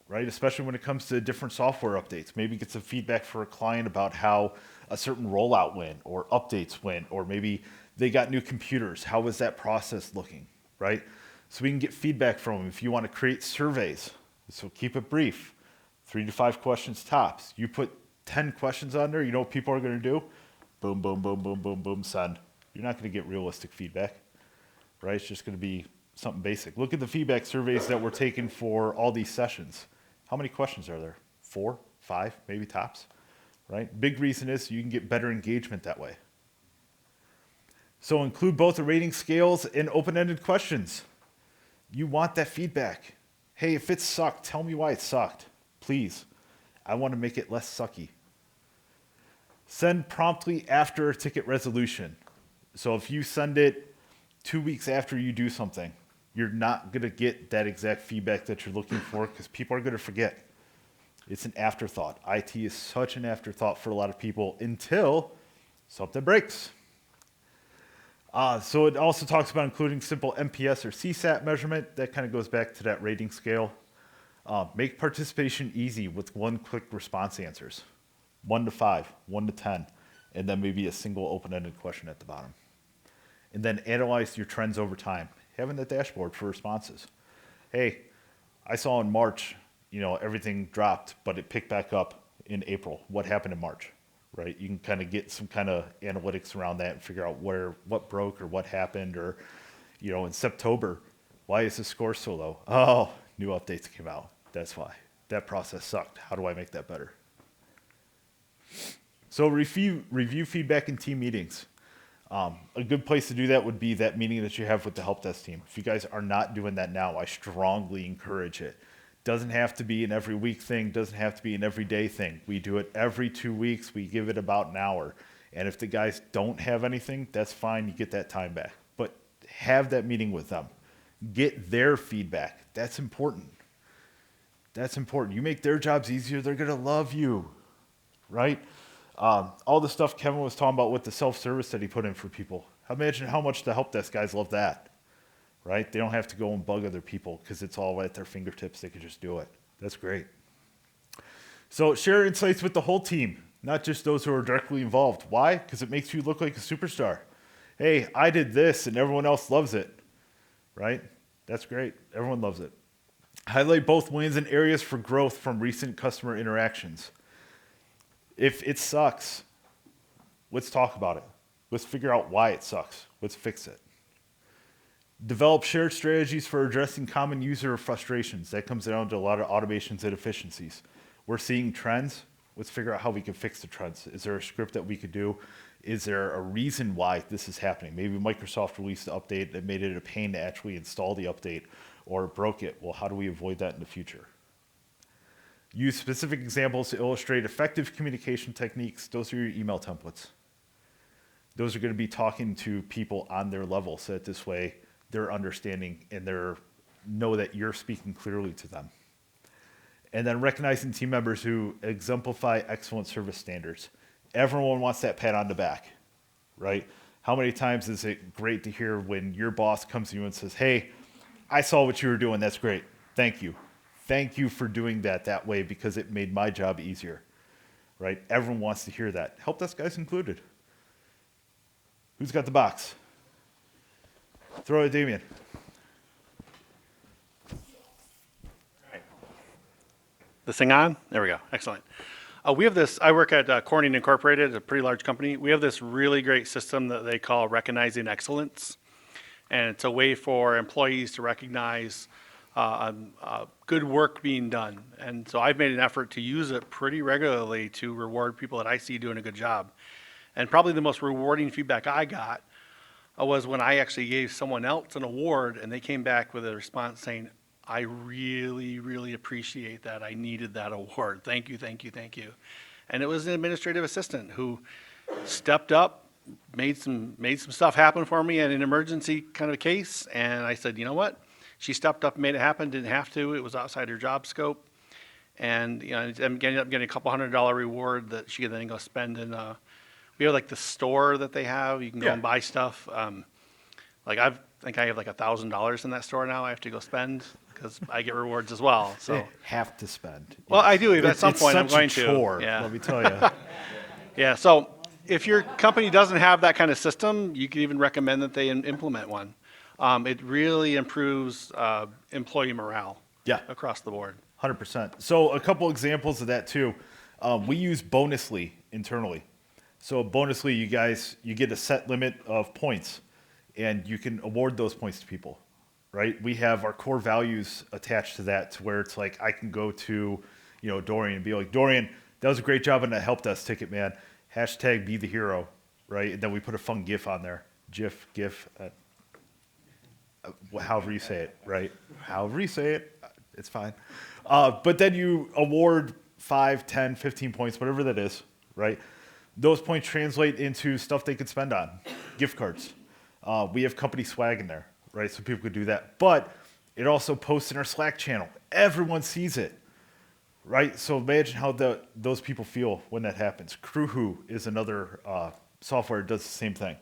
right? Especially when it comes to different software updates. Maybe get some feedback for a client about how a certain rollout went or updates went, or maybe they got new computers. How was that process looking, right? So we can get feedback from them. If you want to create surveys, so keep it brief, 3 to 5 questions tops. You put 10 questions on there, you know what people are going to do? Boom, boom, boom, boom, boom, boom, send. You're not going to get realistic feedback, right? It's just going to be something basic. Look at the feedback surveys that were taken for all these sessions. How many questions are there? 4, 5, maybe tops, right? Big reason is you can get better engagement that way. So include both the rating scales and open-ended questions. You want that feedback. Hey, if it sucked, tell me why it sucked, please. I want to make it less sucky. Send promptly after ticket resolution. So if you send it 2 weeks after you do something, you're not going to get that exact feedback that you're looking for because people are going to forget. It's an afterthought. IT is such an afterthought for a lot of people until something breaks. So it also talks about including simple NPS or CSAT measurement. That kind of goes back to that rating scale. Make participation easy with one-click response answers. 1 to 5, 1 to 10, and then maybe a single open-ended question at the bottom. And then analyze your trends over time. Having the dashboard for responses. Hey, I saw in March, everything dropped, but it picked back up in April. What happened in March, right? You can kind of get some kind of analytics around that and figure out what broke or what happened, or, in September, why is the score so low? Oh, new updates came out. That's why. That process sucked. How do I make that better? So review feedback in team meetings. A good place to do that would be that meeting that you have with the help desk team. If you guys are not doing that now, I strongly encourage it. Doesn't have to be an every week thing, doesn't have to be an everyday thing. We do it every 2 weeks, we give it about an hour. And if the guys don't have anything, that's fine, you get that time back. But have that meeting with them. Get their feedback. That's important. That's important. You make their jobs easier, they're gonna love you, right? All the stuff Kevin was talking about with the self-service that he put in for people. Imagine how much the help desk guys love that, right? They don't have to go and bug other people because it's all at their fingertips. They can just do it. That's great. So share insights with the whole team, not just those who are directly involved. Why? Because it makes you look like a superstar. Hey, I did this and everyone else loves it, right? That's great. Everyone loves it. Highlight both wins and areas for growth from recent customer interactions. If it sucks, let's talk about it. Let's figure out why it sucks. Let's fix it. Develop shared strategies for addressing common user frustrations. That comes down to a lot of automations and efficiencies. We're seeing trends. Let's figure out how we can fix the trends. Is there a script that we could do? Is there a reason why this is happening? Maybe Microsoft released an update that made it a pain to actually install the update, or broke it. Well, how do we avoid that in the future? Use specific examples to illustrate effective communication techniques. Those are your email templates. Those are going to be talking to people on their level, so that this way they're understanding and know that you're speaking clearly to them. And then recognizing team members who exemplify excellent service standards. Everyone wants that pat on the back, right? How many times is it great to hear when your boss comes to you and says, hey, I saw what you were doing. That's great. Thank you. Thank you for doing that way because it made my job easier, right? Everyone wants to hear that. Help desk guys included. Who's got the box? Throw it at Damien. This thing on? There we go. Excellent. We have this, I work at Corning Incorporated, a pretty large company. We have this really great system that they call Recognizing Excellence. And it's a way for employees to recognize good work being done. And so I've made an effort to use it pretty regularly to reward people that I see doing a good job. And probably the most rewarding feedback I got was when I actually gave someone else an award and they came back with a response saying, I really, really appreciate that. I needed that award. Thank you, thank you, thank you. And it was an administrative assistant who stepped up, made some stuff happen for me in an emergency kind of case. And I said, you know what? She stepped up and made it happen, didn't have to. It was outside her job scope. And you know, I ended up getting a couple $100 reward that she could then go spend in, we have like the store that they have. You can go and buy stuff. Like I think I have like $1,000 in that store now I have to go spend because I get rewards as well. So They have to spend. well, I do. At some It's point, I'm such a going chore, to. Yeah. let me tell you. Yeah. So if your company doesn't have that kind of system, you can even recommend that they implement one. It really improves employee morale. Yeah. Across the board. 100%. So a couple examples of that too. We use Bonusly internally. So Bonusly, you get a set limit of points, and you can award those points to people, right? We have our core values attached to that, to where it's like I can go to, Dorian and be like, Dorian, that was a great job on that help desk ticket, man. Hashtag be the hero, right? And then we put a fun GIF on there, GIF, however you say it, right? However you say it, it's fine. But then you award 5, 10, 15 points, whatever that is, right? Those points translate into stuff they could spend on, gift cards. We have company swag in there, right? So people could do that. But it also posts in our Slack channel. Everyone sees it, right? So imagine how those people feel when that happens. Crewwho is another software that does the same thing,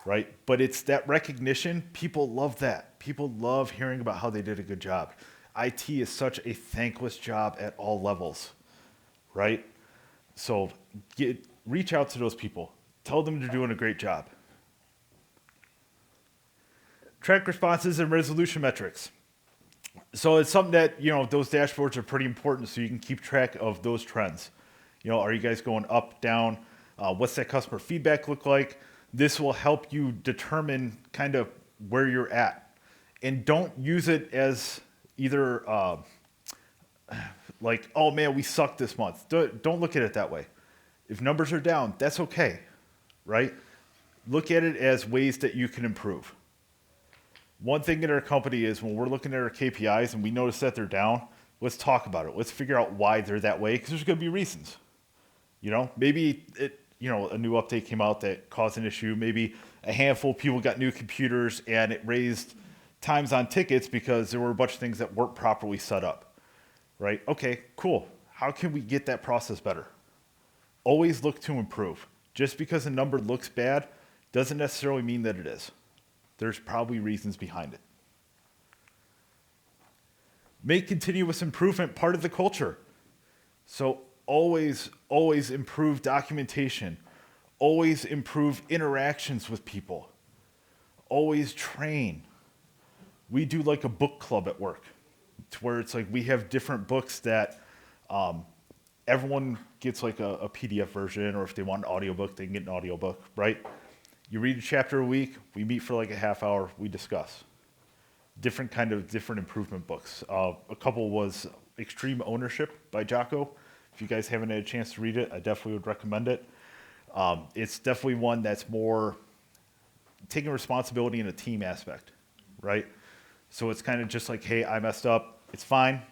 right? But it's that recognition. People love that. People love hearing about how they did a good job. IT is such a thankless job at all levels, right? So reach out to those people. Tell them they're doing a great job. Track responses and resolution metrics. So it's something that, those dashboards are pretty important so you can keep track of those trends. Are you guys going up, down? What's that customer feedback look like? This will help you determine kind of where you're at. And don't use it as either like, oh man, we sucked this month. Don't look at it that way. If numbers are down, that's okay, right? Look at it as ways that you can improve. One thing in our company is when we're looking at our KPIs and we notice that they're down, let's talk about it. Let's figure out why they're that way, because there's going to be reasons. Maybe a new update came out that caused an issue. Maybe a handful of people got new computers and it raised times on tickets because there were a bunch of things that weren't properly set up, right? Okay, cool. How can we get that process better? Always look to improve. Just because a number looks bad doesn't necessarily mean that it is. There's probably reasons behind it. Make continuous improvement part of the culture. So always improve documentation. Always improve interactions with people. Always train. We do like a book club at work, to where it's like we have different books that everyone gets like a PDF version, or if they want an audiobook, they can get an audiobook, right? You read a chapter a week, we meet for like a half hour, we discuss. Different improvement books. A couple was Extreme Ownership by Jocko. If you guys haven't had a chance to read it, I definitely would recommend it. It's definitely one that's more taking responsibility in a team aspect, right? So it's kind of just like, hey, I messed up, it's fine.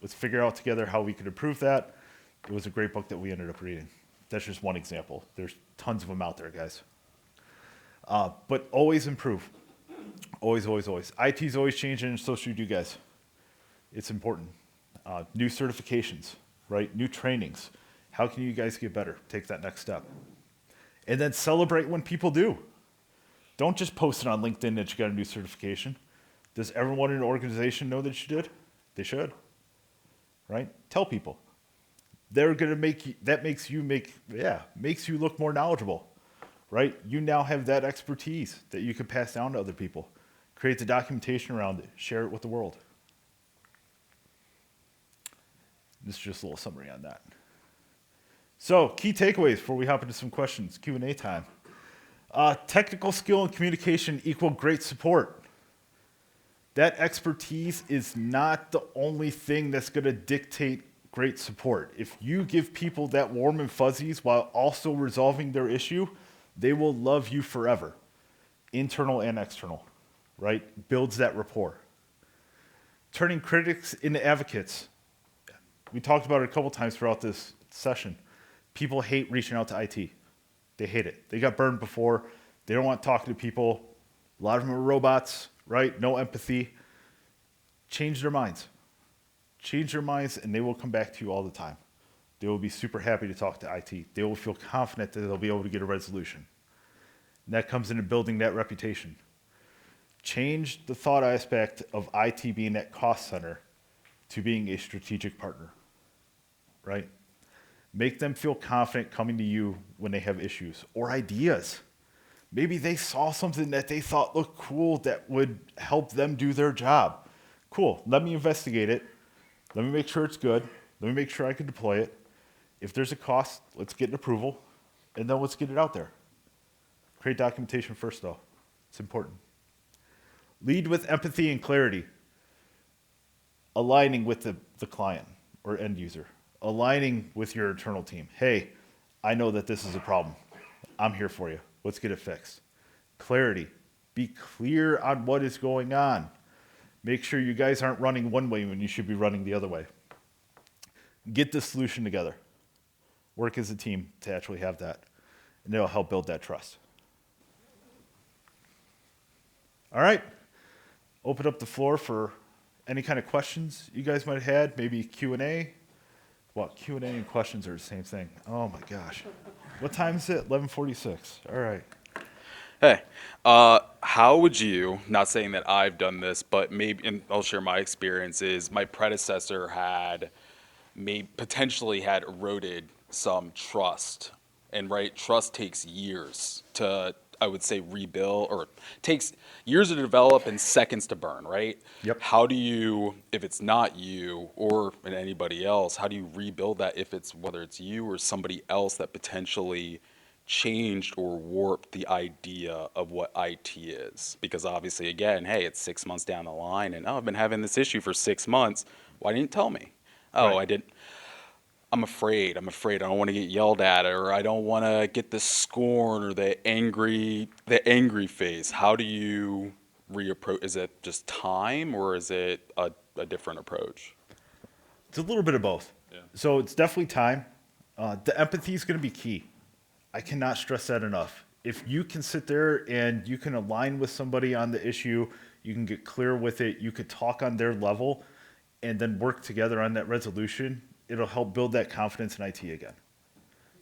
Let's figure out together how we could improve that. It was a great book that we ended up reading. That's just one example. There's tons of them out there, guys. But always improve. Always. IT's always changing, and so should you guys. It's important. New certifications, right? New trainings. How can you guys get better? Take that next step. And then celebrate when people do. Don't just post it on LinkedIn that you got a new certification. Does everyone in an organization know that you did? They should, right? Tell people. They're going to makes you look more knowledgeable, right? You now have that expertise that you can pass down to other people. Create the documentation around it. Share it with the world. This is just a little summary on that. So, key takeaways before we hop into some questions, Q&A time. Technical skill and communication equal great support. That expertise is not the only thing that's going to dictate great support. If you give people that warm and fuzzies while also resolving their issue, they will love you forever, internal and external, right? Builds that rapport. Turning critics into advocates. We talked about it a couple times throughout this session. People hate reaching out to IT. They hate it. They got burned before. They don't want talking to people. A lot of them are robots, right? No empathy. Change their minds. Change their minds, and they will come back to you all the time. They will be super happy to talk to IT. They will feel confident that they'll be able to get a resolution. And that comes into building that reputation. Change the thought aspect of IT being that cost center to being a strategic partner, right? Make them feel confident coming to you when they have issues or ideas. Maybe they saw something that they thought looked cool that would help them do their job. Cool, let me investigate it. Let me make sure it's good. Let me make sure I can deploy it. If there's a cost, let's get an approval, and then let's get it out there. Create documentation first, though. It's important. Lead with empathy and clarity. Aligning with the client or end user. Aligning with your internal team. Hey, I know that this is a problem. I'm here for you. Let's get it fixed. Clarity. Be clear on what is going on. Make sure you guys aren't running one way when you should be running the other way. Get the solution together. Work as a team to actually have that. And it'll help build that trust. All right. Open up the floor for any kind of questions you guys might have had. Maybe Q&A. Well, Q&A and questions are the same thing. Oh my gosh. What time is it? 11:46. All right. Hey, how would you, not saying that I've done this, but maybe, and I'll share my experiences, my predecessor potentially had eroded some trust. And right, trust takes years to, I would say, rebuild, or takes years to develop and seconds to burn, right? Yep. How do you, if it's not you or anybody else, how do you rebuild that if it's, whether it's you or somebody else that potentially changed or warped the idea of what IT is? Because obviously, again, hey, it's 6 months down the line, and I've been having this issue for 6 months. Why didn't you tell me? Oh, Right. I didn't. I'm afraid. I don't want to get yelled at, or I don't want to get the scorn or the angry face. How do you reapproach? Is it just time, or is it a different approach? It's a little bit of both. Yeah. So it's definitely time. The empathy is going to be key. I cannot stress that enough. If you can sit there and you can align with somebody on the issue, you can get clear with it, you could talk on their level, and then work together on that resolution, it'll help build that confidence in IT again.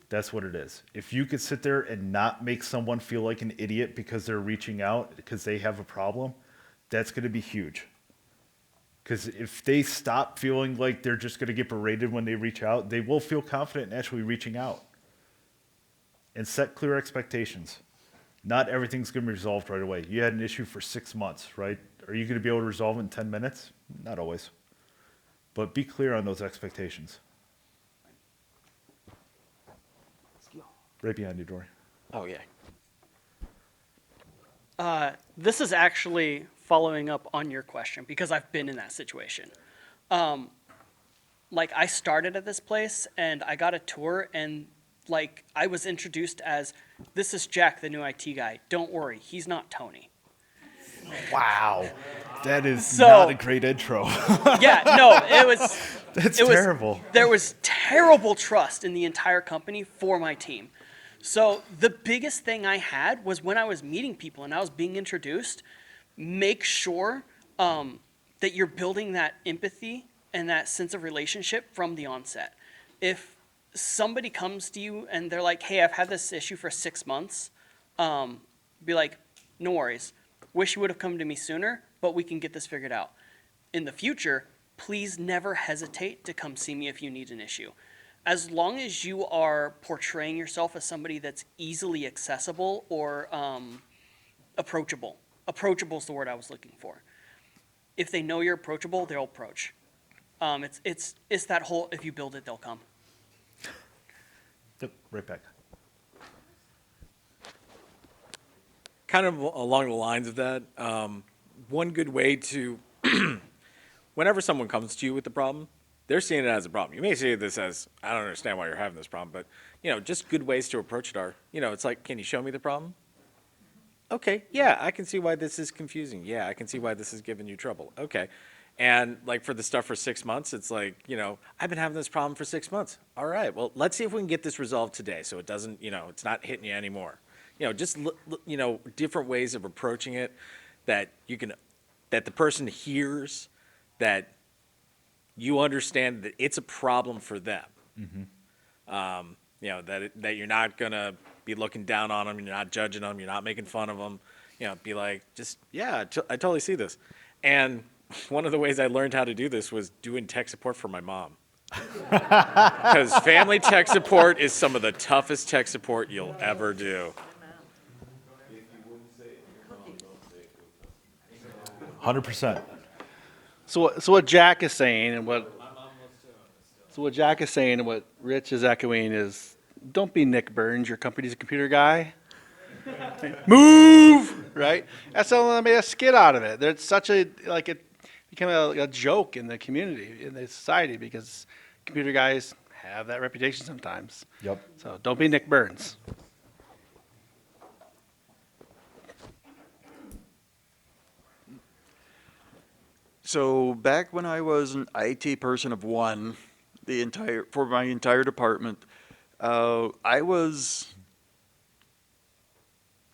That's what it is. If you could sit there and not make someone feel like an idiot because they're reaching out because they have a problem, that's going to be huge. Because if they stop feeling like they're just going to get berated when they reach out, they will feel confident in actually reaching out. And set clear expectations. Not everything's going to be resolved right away. You had an issue for 6 months, right? Are you going to be able to resolve it in 10 minutes? Not always. But be clear on those expectations. Right behind you, Dory. Oh yeah. This is actually following up on your question because I've been in that situation. Like I started at this place and I got a tour and like I was introduced as, this is Jack, the new IT guy. Don't worry, he's not Tony. Wow. That is So- not a great intro. Yeah, no, it was. That's it was- terrible. There was terrible trust in the entire company for my team. So the biggest thing I had was when I was meeting people and I was being introduced, make sure that you're building that empathy and that sense of relationship from the onset. If somebody comes to you and they're like, hey, I've had this issue for 6 months, be like, no worries. Wish you would have come to me sooner, but we can get this figured out. In the future, please never hesitate to come see me if you need an issue. As long as you are portraying yourself as somebody that's easily accessible or approachable. Approachable is the word I was looking for. If they know you're approachable, they'll approach. It's that whole, if you build it, they'll come. Yep, right back. Kind of along the lines of that, one good way to, whenever someone comes to you with the problem, they're seeing it as a problem. You may see this as, I don't understand why you're having this problem, but, just good ways to approach it are, it's like, can you show me the problem? Okay, yeah, I can see why this is confusing. Yeah, I can see why this is giving you trouble. Okay. And like for the stuff for 6 months, it's like, I've been having this problem for 6 months. All right, well, let's see if we can get this resolved today so it doesn't, it's not hitting you anymore. Just, different ways of approaching it that that the person hears, that you understand that it's a problem for them. That you're not going to be looking down on them, you're not judging them, you're not making fun of them. Be like, I totally see this. And one of the ways I learned how to do this was doing tech support for my mom. Because family tech support is some of the toughest tech support you'll ever do. 100%. So what Jack is saying and what Rich is echoing is, don't be Nick Burns. Your company's a computer guy. Move, right? That's how they made a skit out of it. There's such it became a joke in the community, in the society, because computer guys have that reputation sometimes. Yep. So don't be Nick Burns. So back when I was an IT person of one, for my entire department, I was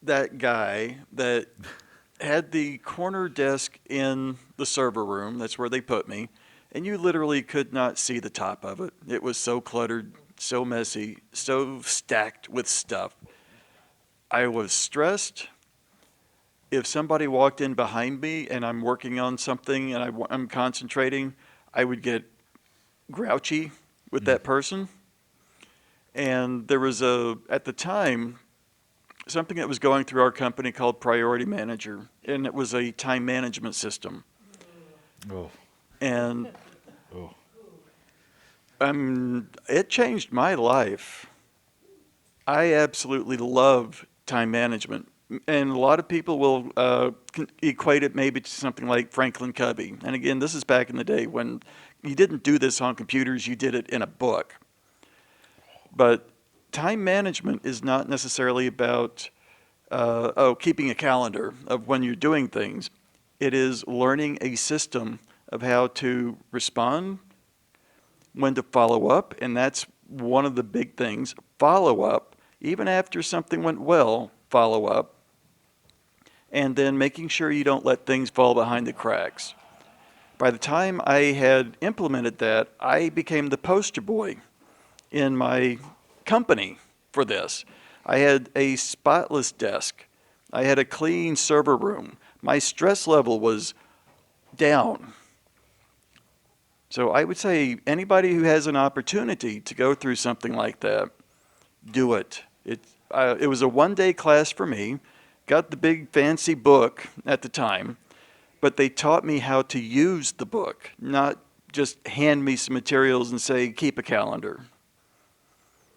that guy that had the corner desk in the server room. That's where they put me. And you literally could not see the top of it. It was so cluttered, so messy, so stacked with stuff. I was stressed. If somebody walked in behind me and I'm working on something and I'm concentrating, I would get grouchy with that person. And there was at the time, something that was going through our company called Priority Manager, and it was a time management system. Oh. And Oh. it changed my life. I absolutely love time management. And a lot of people will equate it maybe to something like Franklin Covey. And again, this is back in the day when you didn't do this on computers, you did it in a book. But time management is not necessarily about keeping a calendar of when you're doing things. It is learning a system of how to respond, when to follow up, and that's one of the big things. Follow up, even after something went well, follow up, and then making sure you don't let things fall behind the cracks. By the time I had implemented that, I became the poster boy in my company for this. I had a spotless desk. I had a clean server room. My stress level was down. So I would say anybody who has an opportunity to go through something like that, do it. It was a one-day class for me. Got the big fancy book at the time, but they taught me how to use the book, not just hand me some materials and say, keep a calendar.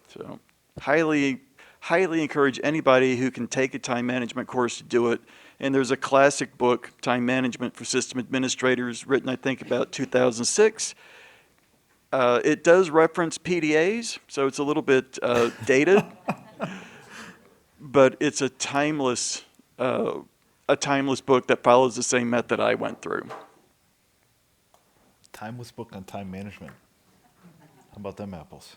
So highly encourage anybody who can take a time management course to do it. And there's a classic book, Time Management for System Administrators, written, I think, about 2006. It does reference PDAs, so it's a little bit dated, but it's a timeless book that follows the same method I went through. Timeless book on time management. How about them apples?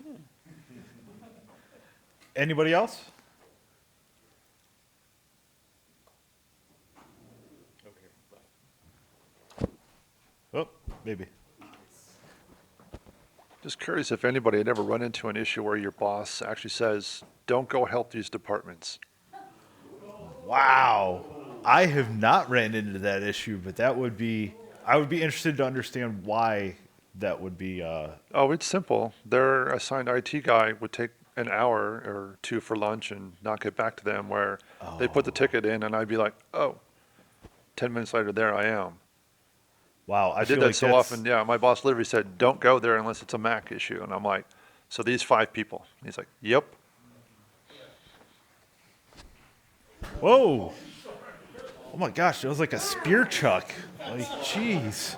Anybody else? Oh, maybe. Just curious if anybody had ever run into an issue where your boss actually says, don't go help these departments. Wow. I have not ran into that issue, but I would be interested to understand why that would be. Oh, it's simple. Their assigned IT guy would take an hour or two for lunch and not get back to them, where they put the ticket in and I'd be like, 10 minutes later, there I am. Wow. I did that so often. Yeah, my boss literally said, don't go there unless it's a Mac issue. And I'm like, so these 5 people? And he's like, yep. Whoa. Oh my gosh, that was like a spear chuck. Like, jeez.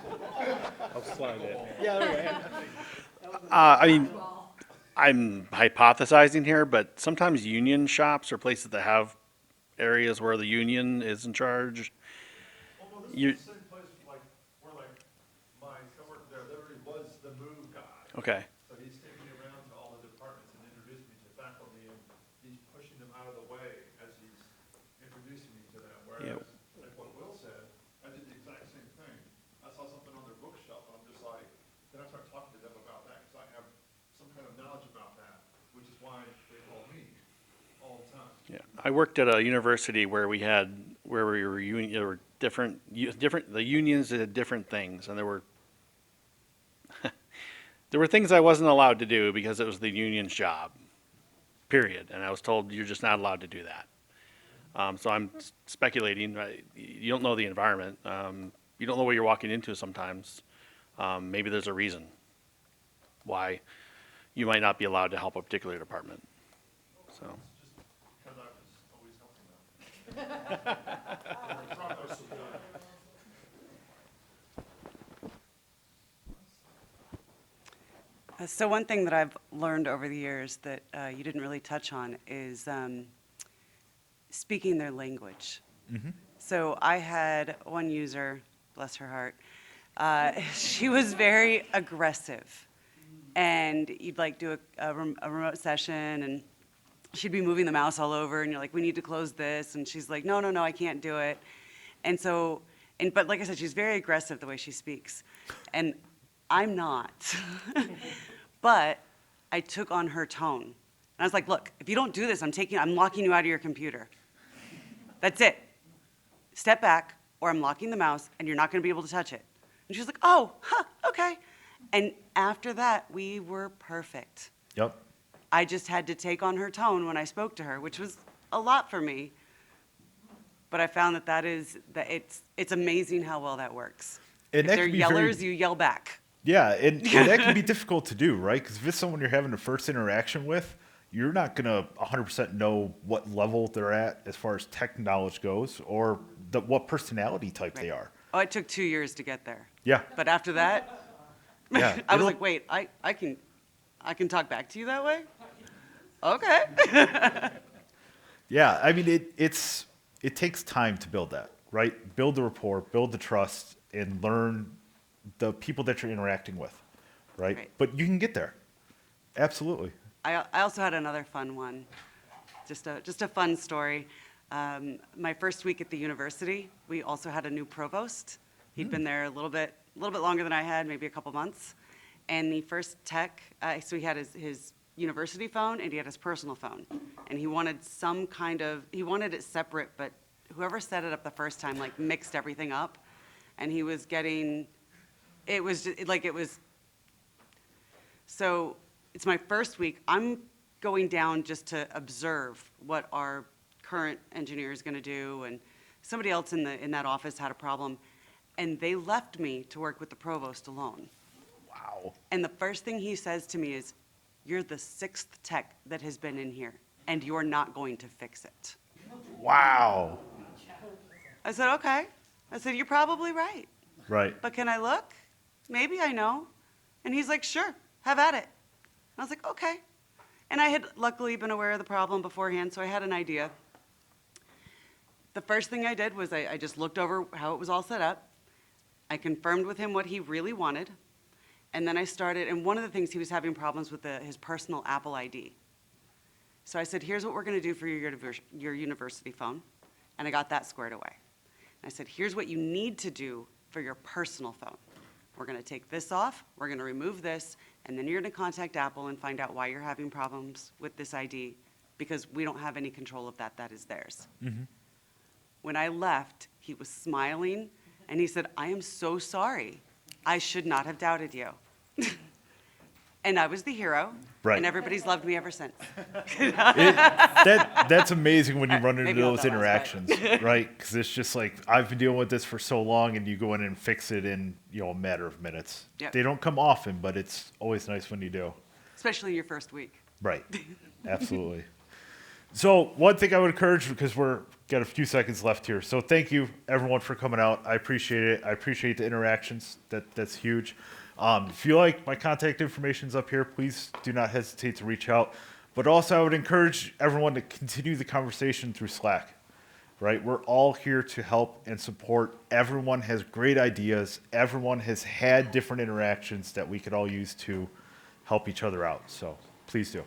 I mean, I'm hypothesizing here, but sometimes union shops or places that have areas where the union is in charge. You, Same place like where my coworker there literally was the move guy. okay. So he's taking me around to all the departments and introducing me to faculty, and he's pushing them out of the way as he's introducing me to them. Yeah. Whereas, like what Will said, I did the exact same thing. I saw something on their bookshelf, and I'm just like, then I start talking to them about that, because I have some kind of knowledge about that, which is why they call me all the time. Yeah, I worked at a university where we were there were different the unions did different things, and there were there were things I wasn't allowed to do because it was the union's job, period. And I was told you're just not allowed to do that. So I'm speculating. Right? You don't know the environment. You don't know what you're walking into sometimes. Maybe there's a reason why you might not be allowed to help a particular department. So. Because I was always helping them. So one thing that I've learned over the years that you didn't really touch on is speaking their language. So I had one user, bless her heart, she was very aggressive. And you'd like do a remote session, and she'd be moving the mouse all over, and you're like, we need to close this. And she's like, no, I can't do it. And so, but like I said, she's very aggressive the way she speaks. And I'm not. But I took on her tone. And I was like, look, if you don't do this, I'm locking you out of your computer. That's it. Step back, or I'm locking the mouse, and you're not going to be able to touch it. And she's like, oh, okay. And after that, we were perfect. Yep. I just had to take on her tone when I spoke to her, which was a lot for me. But I found that it's amazing how well that works. And If that they're can be yellers, very- you yell back. Yeah, and that can be difficult to do, right? Because if it's someone you're having a first interaction with, you're not going to 100% know what level they're at as far as tech knowledge goes, or what personality type they are. Oh, it took 2 years to get there. Yeah. But after that, Yeah, I was it'll- like, wait, I can talk back to you that way? Okay. Yeah, I mean, it takes time to build that, right? Build the rapport, build the trust, and learn the people that you're interacting with, right? Right. But you can get there. Absolutely. I also had another fun one, just a fun story. My first week at the university, we also had a new provost. He'd been there a little bit longer than I had, maybe a couple months. And the first tech, so he had his university phone and he had his personal phone. And he wanted he wanted it separate, but whoever set it up the first time, like, mixed everything up. And he was getting, so it's my first week. I'm going down just to observe what our current engineer is going to do, and somebody else in that office had a problem, and they left me to work with the provost alone. Wow. And the first thing he says to me is, "You're the 6th tech that has been in here, and you're not going to fix it." Wow. I said, "Okay." I said, "You're probably right, Right. but can I look? Maybe I know." And he's like, "Sure, have at it." And I was like, "Okay." And I had luckily been aware of the problem beforehand, so I had an idea. The first thing I did was I just looked over how it was all set up. I confirmed with him what he really wanted. And then I started, and one of the things he was having problems with his personal Apple ID. So I said, "Here's what we're going to do for your university phone." And I got that squared away. I said, "Here's what you need to do for your personal phone. We're going to take this off, we're going to remove this, and then you're going to contact Apple and find out why you're having problems with this ID, because we don't have any control of that. That is theirs." When I left, he was smiling, and he said, "I am so sorry. I should not have doubted you." And I was the hero, Right. and everybody's loved me ever since. That's amazing when you run into Maybe not those that last interactions, right? Because it's just like, I've been dealing with this for so long, and you go in and fix it in, a matter of minutes. Yep. They don't come often, but it's always nice when you do. Especially your first week. Right. Absolutely. So one thing I would encourage, because we're got a few seconds left here. So thank you everyone for coming out. I appreciate it. I appreciate the interactions. That's huge. If you like, my contact information's up here. Please do not hesitate to reach out. But also I would encourage everyone to continue the conversation through Slack. Right? We're all here to help and support. Everyone has great ideas. Everyone has had different interactions that we could all use to help each other out. So please do.